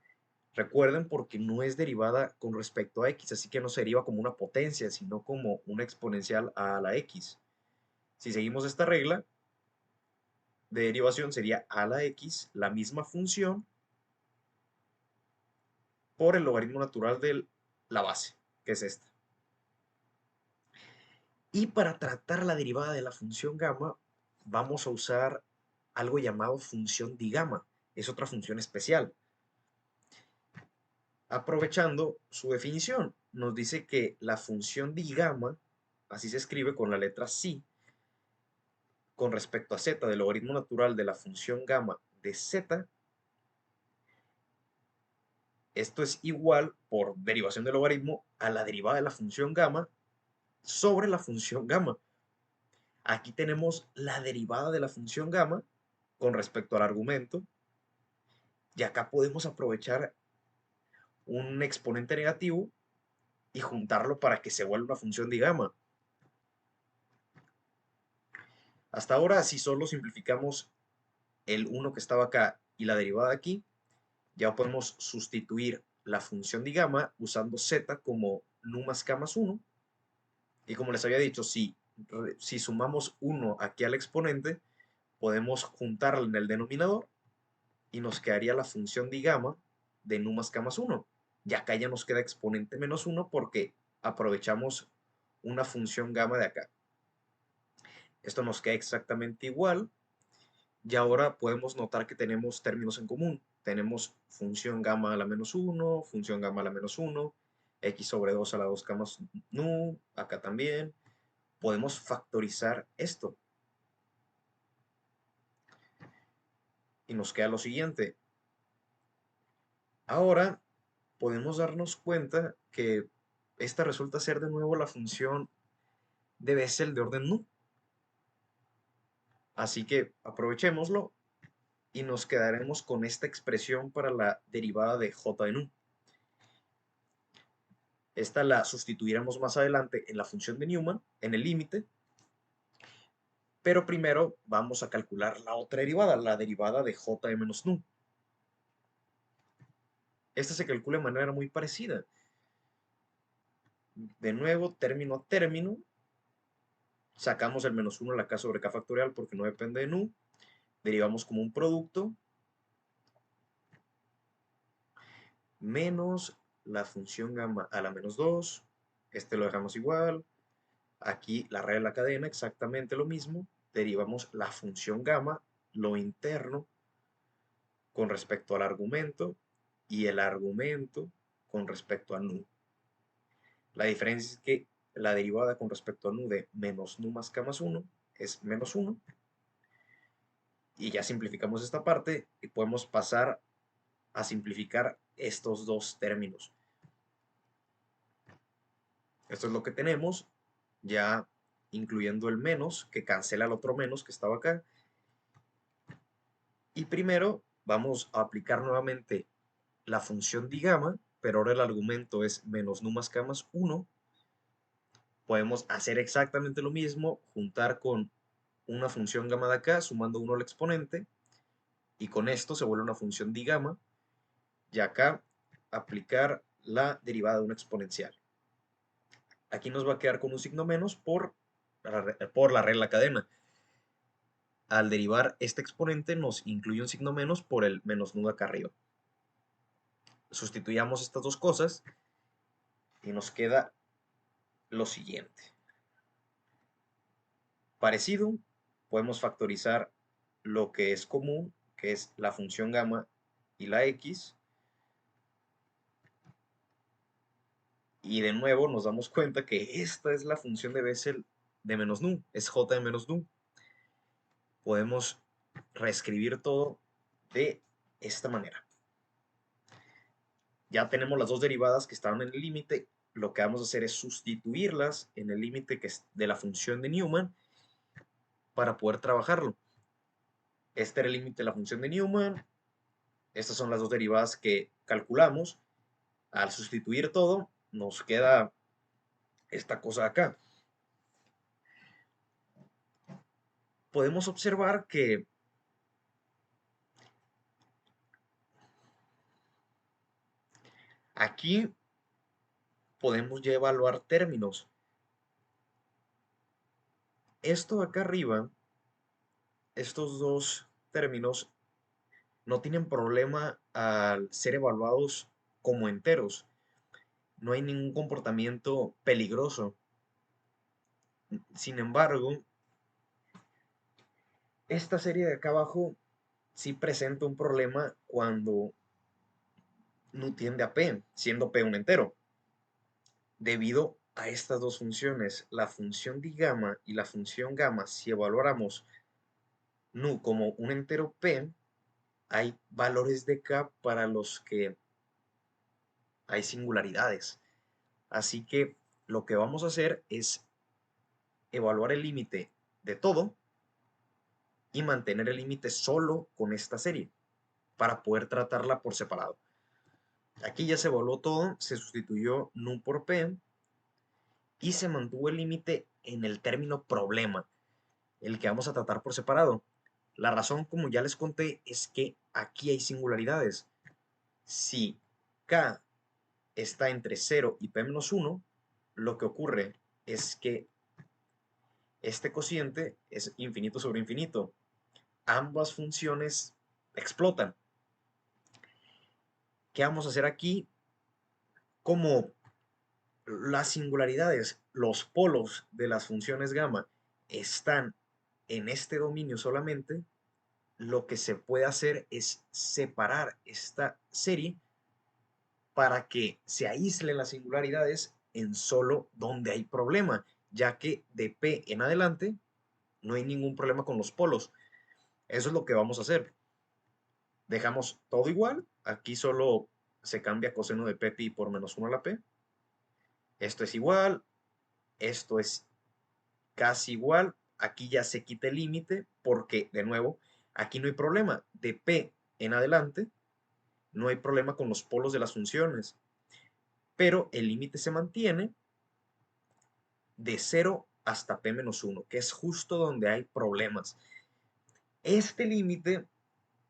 Recuerden porque no es derivada con respecto a x, así que no se deriva como una potencia, sino como una exponencial a la x. Si seguimos esta regla de derivación sería a la x, la misma función, por el logaritmo natural de la base, que es esta. Y para tratar la derivada de la función gamma, vamos a usar algo llamado función digamma. Es otra función especial. Aprovechando su definición, nos dice que la función digamma, así se escribe con la letra psi, con respecto a z del logaritmo natural de la función gamma de z, esto es igual, por derivación del logaritmo, a la derivada de la función gamma sobre la función gamma. Aquí tenemos la derivada de la función gamma con respecto al argumento, y acá podemos aprovechar un exponente negativo y juntarlo para que se vuelva una función de gamma. Hasta ahora, si solo simplificamos el uno que estaba acá y la derivada de aquí, ya podemos sustituir la función de gamma usando z como nu más k más 1. Y como les había dicho, si sumamos 1 aquí al exponente, podemos juntarla en el denominador y nos quedaría la función de gamma de nu más k más 1. Y acá ya nos queda exponente menos 1 porque aprovechamos una función gamma de acá. Esto nos queda exactamente igual. Y ahora podemos notar que tenemos términos en común. Tenemos función gamma a la menos 1, función gamma a la menos 1, x sobre 2 a la 2k más nu, acá también. Podemos factorizar esto. Y nos queda lo siguiente. Ahora podemos darnos cuenta que esta resulta ser de nuevo la función de Bessel de orden nu. Así que aprovechémoslo y nos quedaremos con esta expresión para la derivada de j de nu. Esta la sustituiremos más adelante en la función de Newman, en el límite, pero primero vamos a calcular la otra derivada, la derivada de j de menos nu. Esta se calcula de manera muy parecida. De nuevo, término a término, sacamos el menos 1 a la k sobre k factorial porque no depende de nu, derivamos como un producto, menos la función gamma a la menos 2, este lo dejamos igual, aquí la regla de la cadena, exactamente lo mismo, derivamos la función gamma, lo interno, con respecto al argumento, y el argumento con respecto a nu. La diferencia es que la derivada con respecto a nu de menos nu más k más 1 es menos 1, y ya simplificamos esta parte y podemos pasar a simplificar estos dos términos. Esto es lo que tenemos, ya incluyendo el menos, que cancela el otro menos que estaba acá. Y primero vamos a aplicar nuevamente la función de gamma, pero ahora el argumento es menos nu más k más 1. Podemos hacer exactamente lo mismo, juntar con una función gamma de acá, sumando 1 al exponente, y con esto se vuelve una función de gamma, y acá aplicar la derivada de una exponencial. Aquí nos va a quedar con un signo menos por la regla cadena. Al derivar este exponente nos incluye un signo menos por el menos nu acá arriba. Sustituyamos estas dos cosas y nos queda lo siguiente. Parecido, podemos factorizar lo que es común, que es la función gamma y la x. Y de nuevo nos damos cuenta que esta es la función de Bessel de menos nu, es j de menos nu. Podemos reescribir todo de esta manera. Ya tenemos las dos derivadas que estaban en el límite. Lo que vamos a hacer es sustituirlas en el límite que es de la función de Newman para poder trabajarlo. Este era el límite de la función de Newman. Estas son las dos derivadas que calculamos. Al sustituir todo, nos queda esta cosa acá. Podemos observar que aquí podemos ya evaluar términos. Esto de acá arriba, estos dos términos, no tienen problema al ser evaluados como enteros. No hay ningún comportamiento peligroso. Sin embargo, esta serie de acá abajo sí presenta un problema cuando nu tiende a p, siendo p un entero. Debido a estas dos funciones, la función de gamma y la función gamma, si evaluáramos nu como un entero p, hay valores de k para los que hay singularidades. Así que lo que vamos a hacer es evaluar el límite de todo y mantener el límite solo con esta serie para poder tratarla por separado. Aquí ya se evaluó todo, se sustituyó nu por p y se mantuvo el límite en el término problema, el que vamos a tratar por separado. La razón, como ya les conté, es que aquí hay singularidades. Si k está entre 0 y p-1, lo que ocurre es que este cociente es infinito sobre infinito. Ambas funciones explotan. ¿Qué vamos a hacer aquí? Como las singularidades, los polos de las funciones gamma están en este dominio solamente, lo que se puede hacer es separar esta serie para que se aíslen las singularidades en solo donde hay problema, ya que de P en adelante no hay ningún problema con los polos. Eso es lo que vamos a hacer. Dejamos todo igual, aquí solo se cambia coseno de pi por -1 a la p. Esto es igual, esto es casi igual, aquí ya se quita el límite porque, de nuevo, aquí no hay problema. De p en adelante no hay problema con los polos de las funciones, pero el límite se mantiene de 0 hasta p-1, que es justo donde hay problemas. Este límite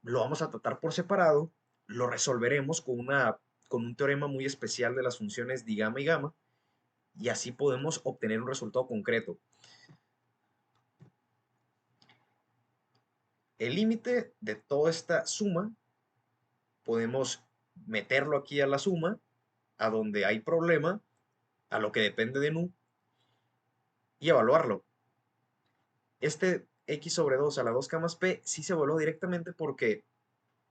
lo vamos a tratar por separado, lo resolveremos con un teorema muy especial de las funciones digama y gamma, y así podemos obtener un resultado concreto. El límite de toda esta suma podemos meterlo aquí a la suma, a donde hay problema, a lo que depende de nu, y evaluarlo. Este x sobre 2 a la 2k más p sí se evaluó directamente porque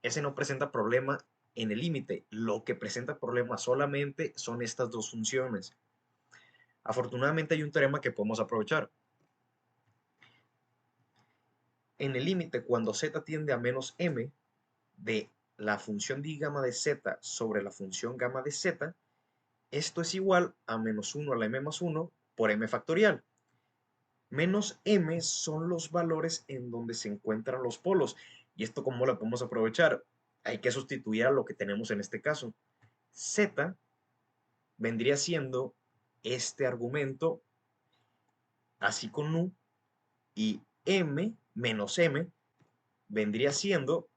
ese no presenta problema en el límite. Lo que presenta problema solamente son estas dos funciones. Afortunadamente hay un teorema que podemos aprovechar. En el límite, cuando z tiende a menos m de la función di gamma de z sobre la función gamma de z, esto es igual a -1 a la m+1 por m factorial. Menos m son los valores en donde se encuentran los polos. ¿Y esto cómo lo podemos aprovechar? Hay que sustituir a lo que tenemos en este caso. Z vendría siendo este argumento así con nu, y m menos m vendría siendo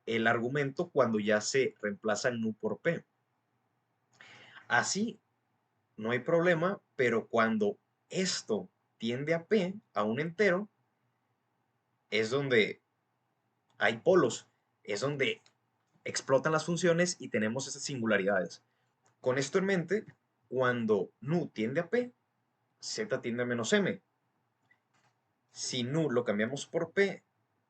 el argumento cuando ya se reemplaza el nu por p. Así no hay problema, pero cuando esto tiende a p, a un entero, es donde hay polos, es donde explotan las funciones y tenemos esas singularidades. Con esto en mente, cuando nu tiende a p, z tiende a menos m. Si nu lo cambiamos por p,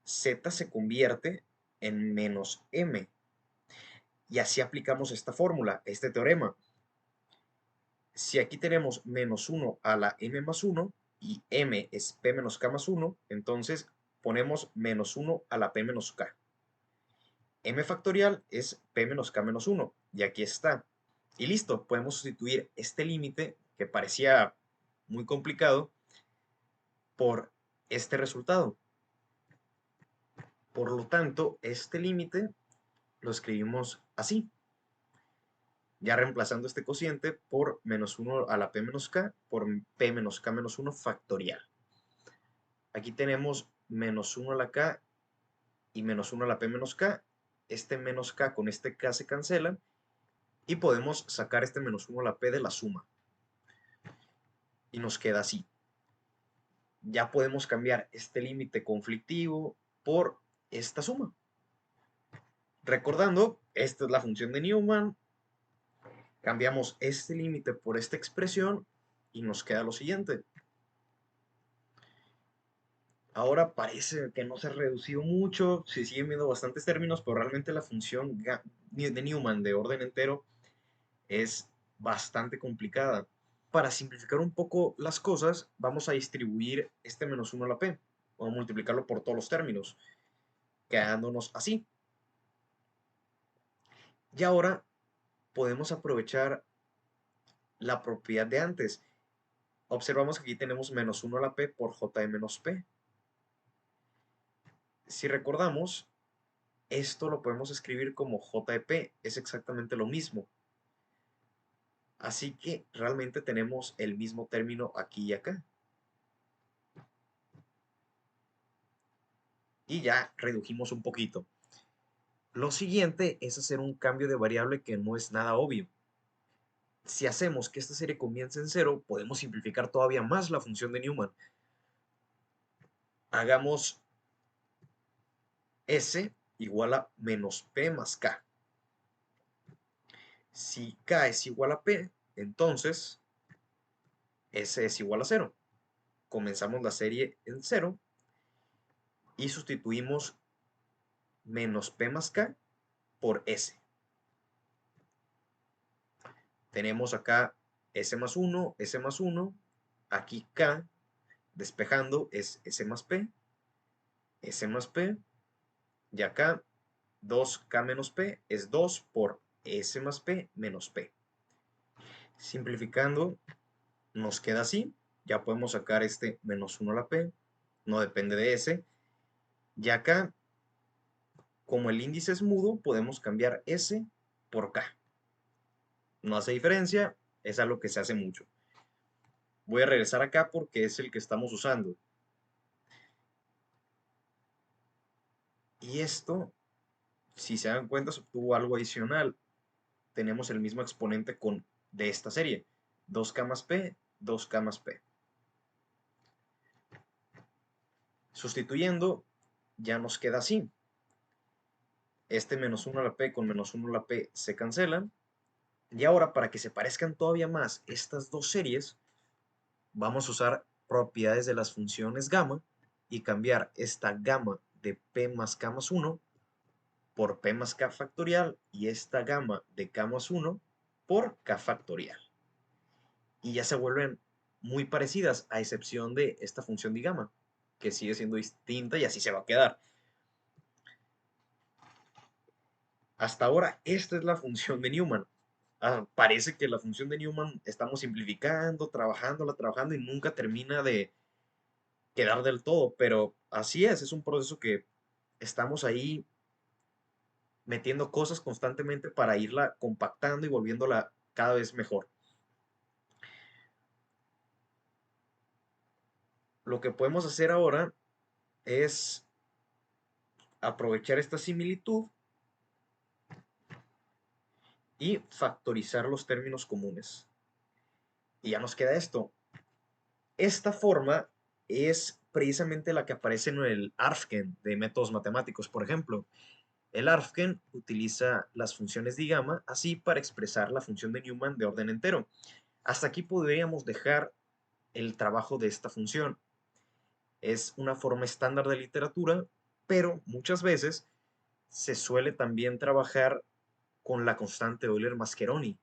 z se convierte en menos m. Y así aplicamos esta fórmula, este teorema. Si aquí tenemos -1 a la m+1 y m es p menos k más 1, entonces ponemos -1 a la p menos k. M factorial es p menos k menos 1, y aquí está. Y listo, podemos sustituir este límite que parecía muy complicado por este resultado. Por lo tanto, este límite lo escribimos así, ya reemplazando este cociente por -1 a la p menos k por p menos k menos 1 factorial. Aquí tenemos -1 a la k y -1 a la p menos k. Este menos k con este k se cancelan y podemos sacar este -1 a la p de la suma. Y nos queda así. Ya podemos cambiar este límite conflictivo por esta suma. Recordando, esta es la función de Newman. Cambiamos este límite por esta expresión y nos queda lo siguiente. Ahora parece que no se ha reducido mucho, se siguen viendo bastantes términos, pero realmente la función de Newman de orden entero es bastante complicada. Para simplificar un poco las cosas, vamos a distribuir este -1 a la p, o multiplicarlo por todos los términos, quedándonos así. Y ahora podemos aprovechar la propiedad de antes. Observamos que aquí tenemos -1 a la p por j de menos p. Si recordamos, Esto lo podemos escribir como J de P, es exactamente lo mismo. Así que realmente tenemos el mismo término aquí y acá. Y ya redujimos un poquito. Lo siguiente es hacer un cambio de variable que no es nada obvio. Si hacemos que esta serie comience en cero, podemos simplificar todavía más la función de Newman. Hagamos S igual a menos P más K. Si K es igual a P, entonces S es igual a cero. Comenzamos la serie en cero y sustituimos menos P más K por S. Tenemos acá S más 1, S más 1. Aquí K, despejando, es S más P, S más P. Y acá 2K menos P es 2 por S más P menos P. Simplificando, nos queda así. Ya podemos sacar este menos 1 a la P. No depende de S. Y acá, como el índice es mudo, podemos cambiar S por K. No hace diferencia, es algo que se hace mucho. Voy a regresar acá porque es el que estamos usando. Y esto, si se dan cuenta, se obtuvo algo adicional. Tenemos el mismo exponente de esta serie. 2K más P, 2K más P. Sustituyendo, ya nos queda así. Este menos 1 a la P con menos 1 a la P se cancelan. Y ahora, para que se parezcan todavía más estas dos series, vamos a usar propiedades de las funciones gamma y cambiar esta gamma de P más K más 1 por P más K factorial y esta gamma de K más 1 por K factorial. Y ya se vuelven muy parecidas, a excepción de esta función de gamma, que sigue siendo distinta y así se va a quedar. Hasta ahora, esta es la función de Newman. Parece que la función de Newman estamos simplificando, trabajando y nunca termina de quedar del todo, pero así es un proceso que estamos ahí metiendo cosas constantemente para irla compactando y volviéndola cada vez mejor. Lo que podemos hacer ahora es aprovechar esta similitud y factorizar los términos comunes. Y ya nos queda esto. Esta forma es precisamente la que aparece en el ARFGEN de métodos matemáticos, por ejemplo. El ARFGEN utiliza las funciones de gamma así para expresar la función de Newman de orden entero. Hasta aquí podríamos dejar el trabajo de esta función. Es una forma estándar de literatura, pero muchas veces se suele también trabajar con la constante de Euler-Mascheroni.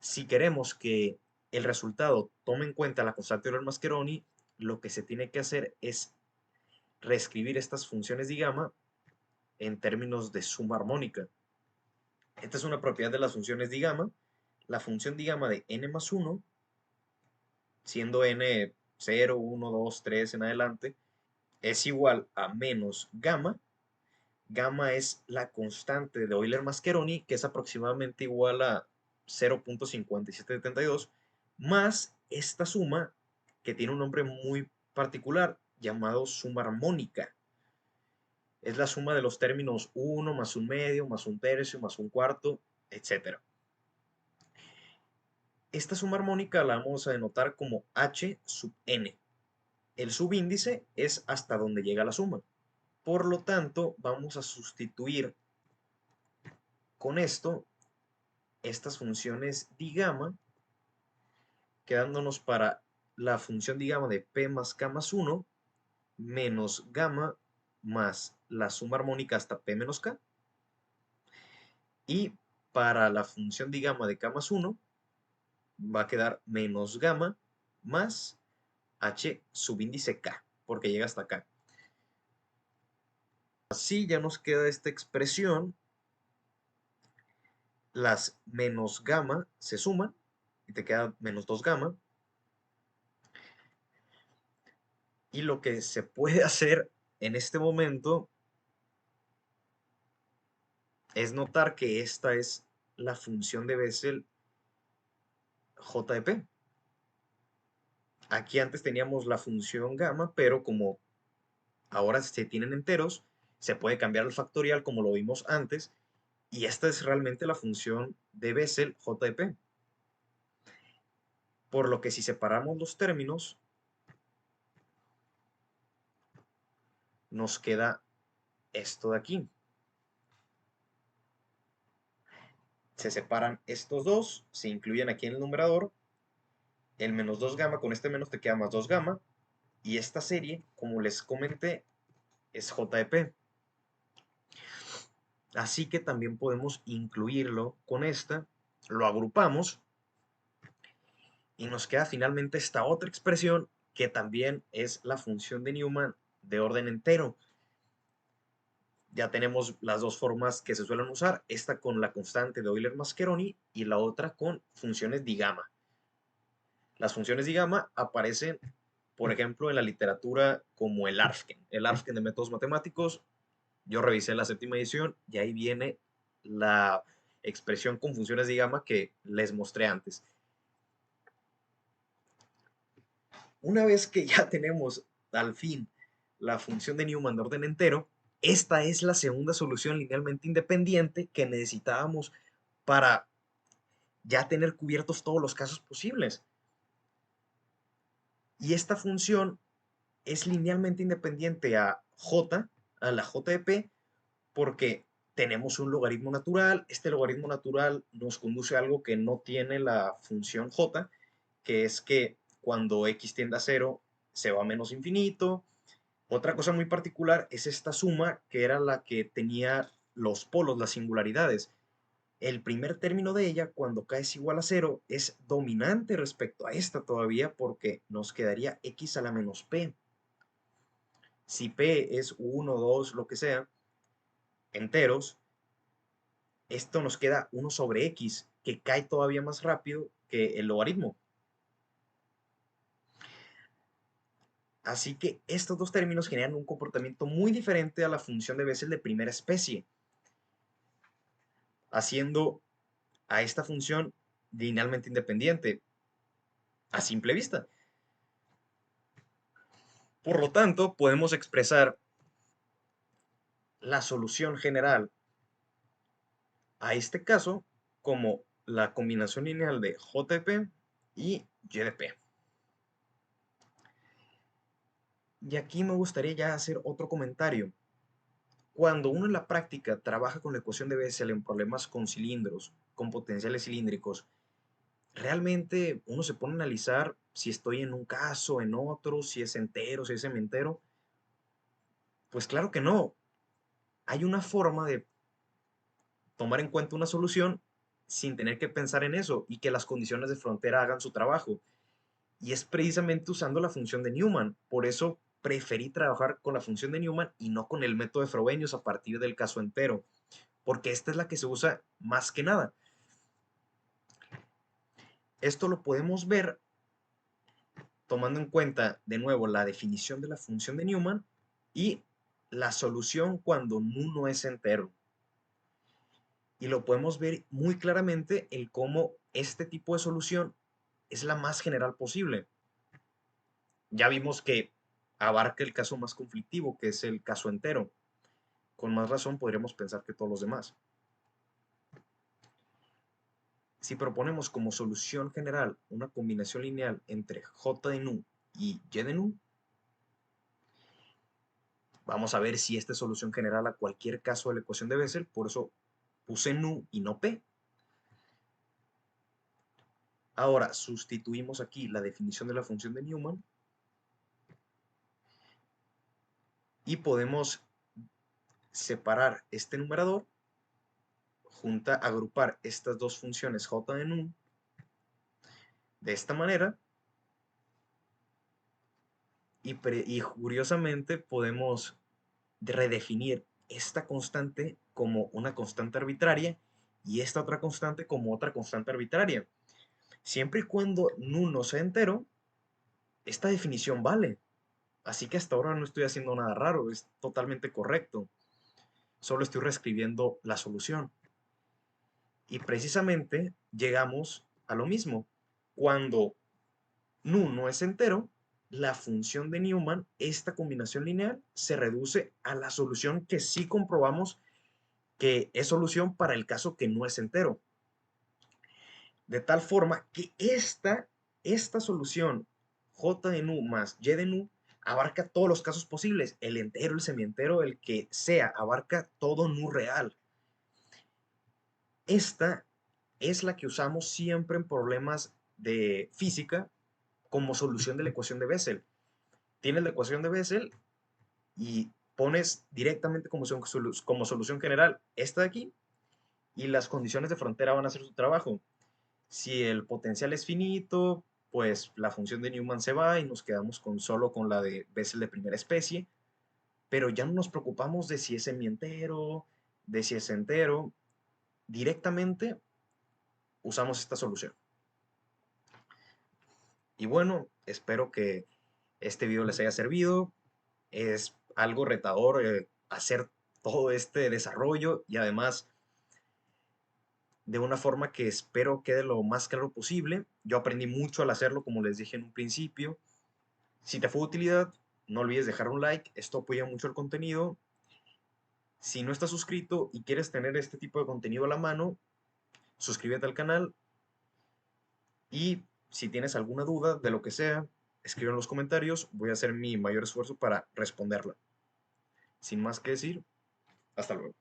Si queremos que el resultado tome en cuenta la constante de Euler-Mascheroni, lo que se tiene que hacer es reescribir estas funciones de gamma en términos de suma armónica. Esta es una propiedad de las funciones de gamma. La función de gamma de n más 1, siendo n 0, 1, 2, 3 en adelante, es igual a menos gamma. Gamma es la constante de Euler-Mascheroni, que es aproximadamente igual a 0.5772, más esta suma, que tiene un nombre muy particular, llamado suma armónica. Es la suma de los términos 1 más un medio, más un tercio, más un cuarto, etc. Esta suma armónica la vamos a denotar como h sub n. El subíndice es hasta donde llega la suma. Por lo tanto, vamos a sustituir con esto estas funciones de gamma, quedándonos para la función de gamma de p más k más 1 menos gamma más la suma armónica hasta p menos k. Y para la función de gamma de k más 1 va a quedar menos gamma más h subíndice k, porque llega hasta acá. Así ya nos queda esta expresión. Las menos gamma se suman y te queda menos 2 gamma. Y lo que se puede hacer en este momento es notar que esta es la función de Bessel j de p. Aquí antes teníamos la función gamma, pero como ahora se tienen enteros, se puede cambiar al factorial como lo vimos antes, y esta es realmente la función de Bessel j de p. Por lo que si separamos los términos, nos queda esto de aquí. Se separan estos dos, se incluyen aquí en el numerador, el menos 2 gamma, con este menos te queda más 2 gamma, y esta serie, como les comenté, es j de p. Así que también podemos incluirlo con esta, lo agrupamos, y nos queda finalmente esta otra expresión, que también es la función de Newman de orden entero. Ya tenemos las dos formas que se suelen usar, esta con la constante de Euler-Mascheroni y la otra con funciones de gamma. Las funciones de gamma aparecen, por ejemplo, en la literatura como el Arfken de métodos matemáticos. Yo revisé la séptima edición y ahí viene la expresión con funciones de gamma que les mostré antes. Una vez que ya tenemos al fin la función de Newman de orden entero, esta es la segunda solución linealmente independiente que necesitábamos para ya tener cubiertos todos los casos posibles. Y esta función es linealmente independiente a la j de p, porque tenemos un logaritmo natural. Este logaritmo natural nos conduce a algo que no tiene la función j, que es que cuando x tiende a 0 se va a menos infinito. Otra cosa muy particular es esta suma, que era la que tenía los polos, las singularidades. El primer término de ella, cuando k es igual a 0, es dominante respecto a esta todavía, porque nos quedaría x a la menos p. Si p es 1, 2, lo que sea, enteros, esto nos queda 1 sobre x, que cae todavía más rápido que el logaritmo. Así que estos dos términos generan un comportamiento muy diferente a la función de Bessel de primera especie, haciendo a esta función linealmente independiente a simple vista. Por lo tanto, podemos expresar la solución general a este caso como la combinación lineal de j de p y y de p. Y aquí me gustaría ya hacer otro comentario. Cuando uno en la práctica trabaja con la ecuación de Bessel en problemas con cilindros, con potenciales cilíndricos, realmente uno se pone a analizar si estoy en un caso, en otro, si es entero, si es sementero. Pues claro que no. Hay una forma de tomar en cuenta una solución sin tener que pensar en eso y que las condiciones de frontera hagan su trabajo. Y es precisamente usando la función de Newman. Por eso preferí trabajar con la función de Newman y no con el método de Frobenius a partir del caso entero, porque esta es la que se usa más que nada. Esto lo podemos ver tomando en cuenta de nuevo la definición de la función de Newman y la solución cuando nu no es entero. Y lo podemos ver muy claramente el cómo este tipo de solución es la más general posible. Ya vimos que abarca el caso más conflictivo, que es el caso entero. Con más razón podríamos pensar que todos los demás. Si proponemos como solución general una combinación lineal entre j de nu y y de nu, vamos a ver si esta es solución general a cualquier caso de la ecuación de Bessel. Por eso puse nu y no p. Ahora sustituimos aquí la definición de la función de Newman y podemos separar este numerador, agrupar estas dos funciones j de nu de esta manera, y curiosamente podemos redefinir esta constante como una constante arbitraria y esta otra constante como otra constante arbitraria. Siempre y cuando nu no sea entero, esta definición vale. Así que hasta ahora no estoy haciendo nada raro, es totalmente correcto. solo estoy reescribiendo la solución. Y precisamente llegamos a lo mismo. Cuando nu no es entero, la función de Newman, esta combinación lineal, se reduce a la solución que sí comprobamos que es solución para el caso que no es entero. De tal forma que esta solución j de nu más y de nu abarca todos los casos posibles, el entero, el semientero, el que sea, abarca todo nu real. Esta es la que usamos siempre en problemas de física como solución de la ecuación de Bessel. Tienes la ecuación de Bessel y pones directamente como solución general esta de aquí, y las condiciones de frontera van a hacer su trabajo. Si el potencial es finito, pues la función de Newman se va y nos quedamos solo con la de Bessel de primera especie, pero ya no nos preocupamos de si es semientero, de si es entero. Directamente usamos esta solución. Y bueno, espero que este video les haya servido. Es algo retador hacer todo este desarrollo, y además de una forma que espero quede lo más claro posible. Yo aprendí mucho al hacerlo, como les dije en un principio. Si te fue de utilidad, no olvides dejar un like, esto apoya mucho el contenido. Si no estás suscrito y quieres tener este tipo de contenido a la mano, suscríbete al canal, y si tienes alguna duda de lo que sea, escribe en los comentarios, voy a hacer mi mayor esfuerzo para responderla. Sin más que decir, hasta luego.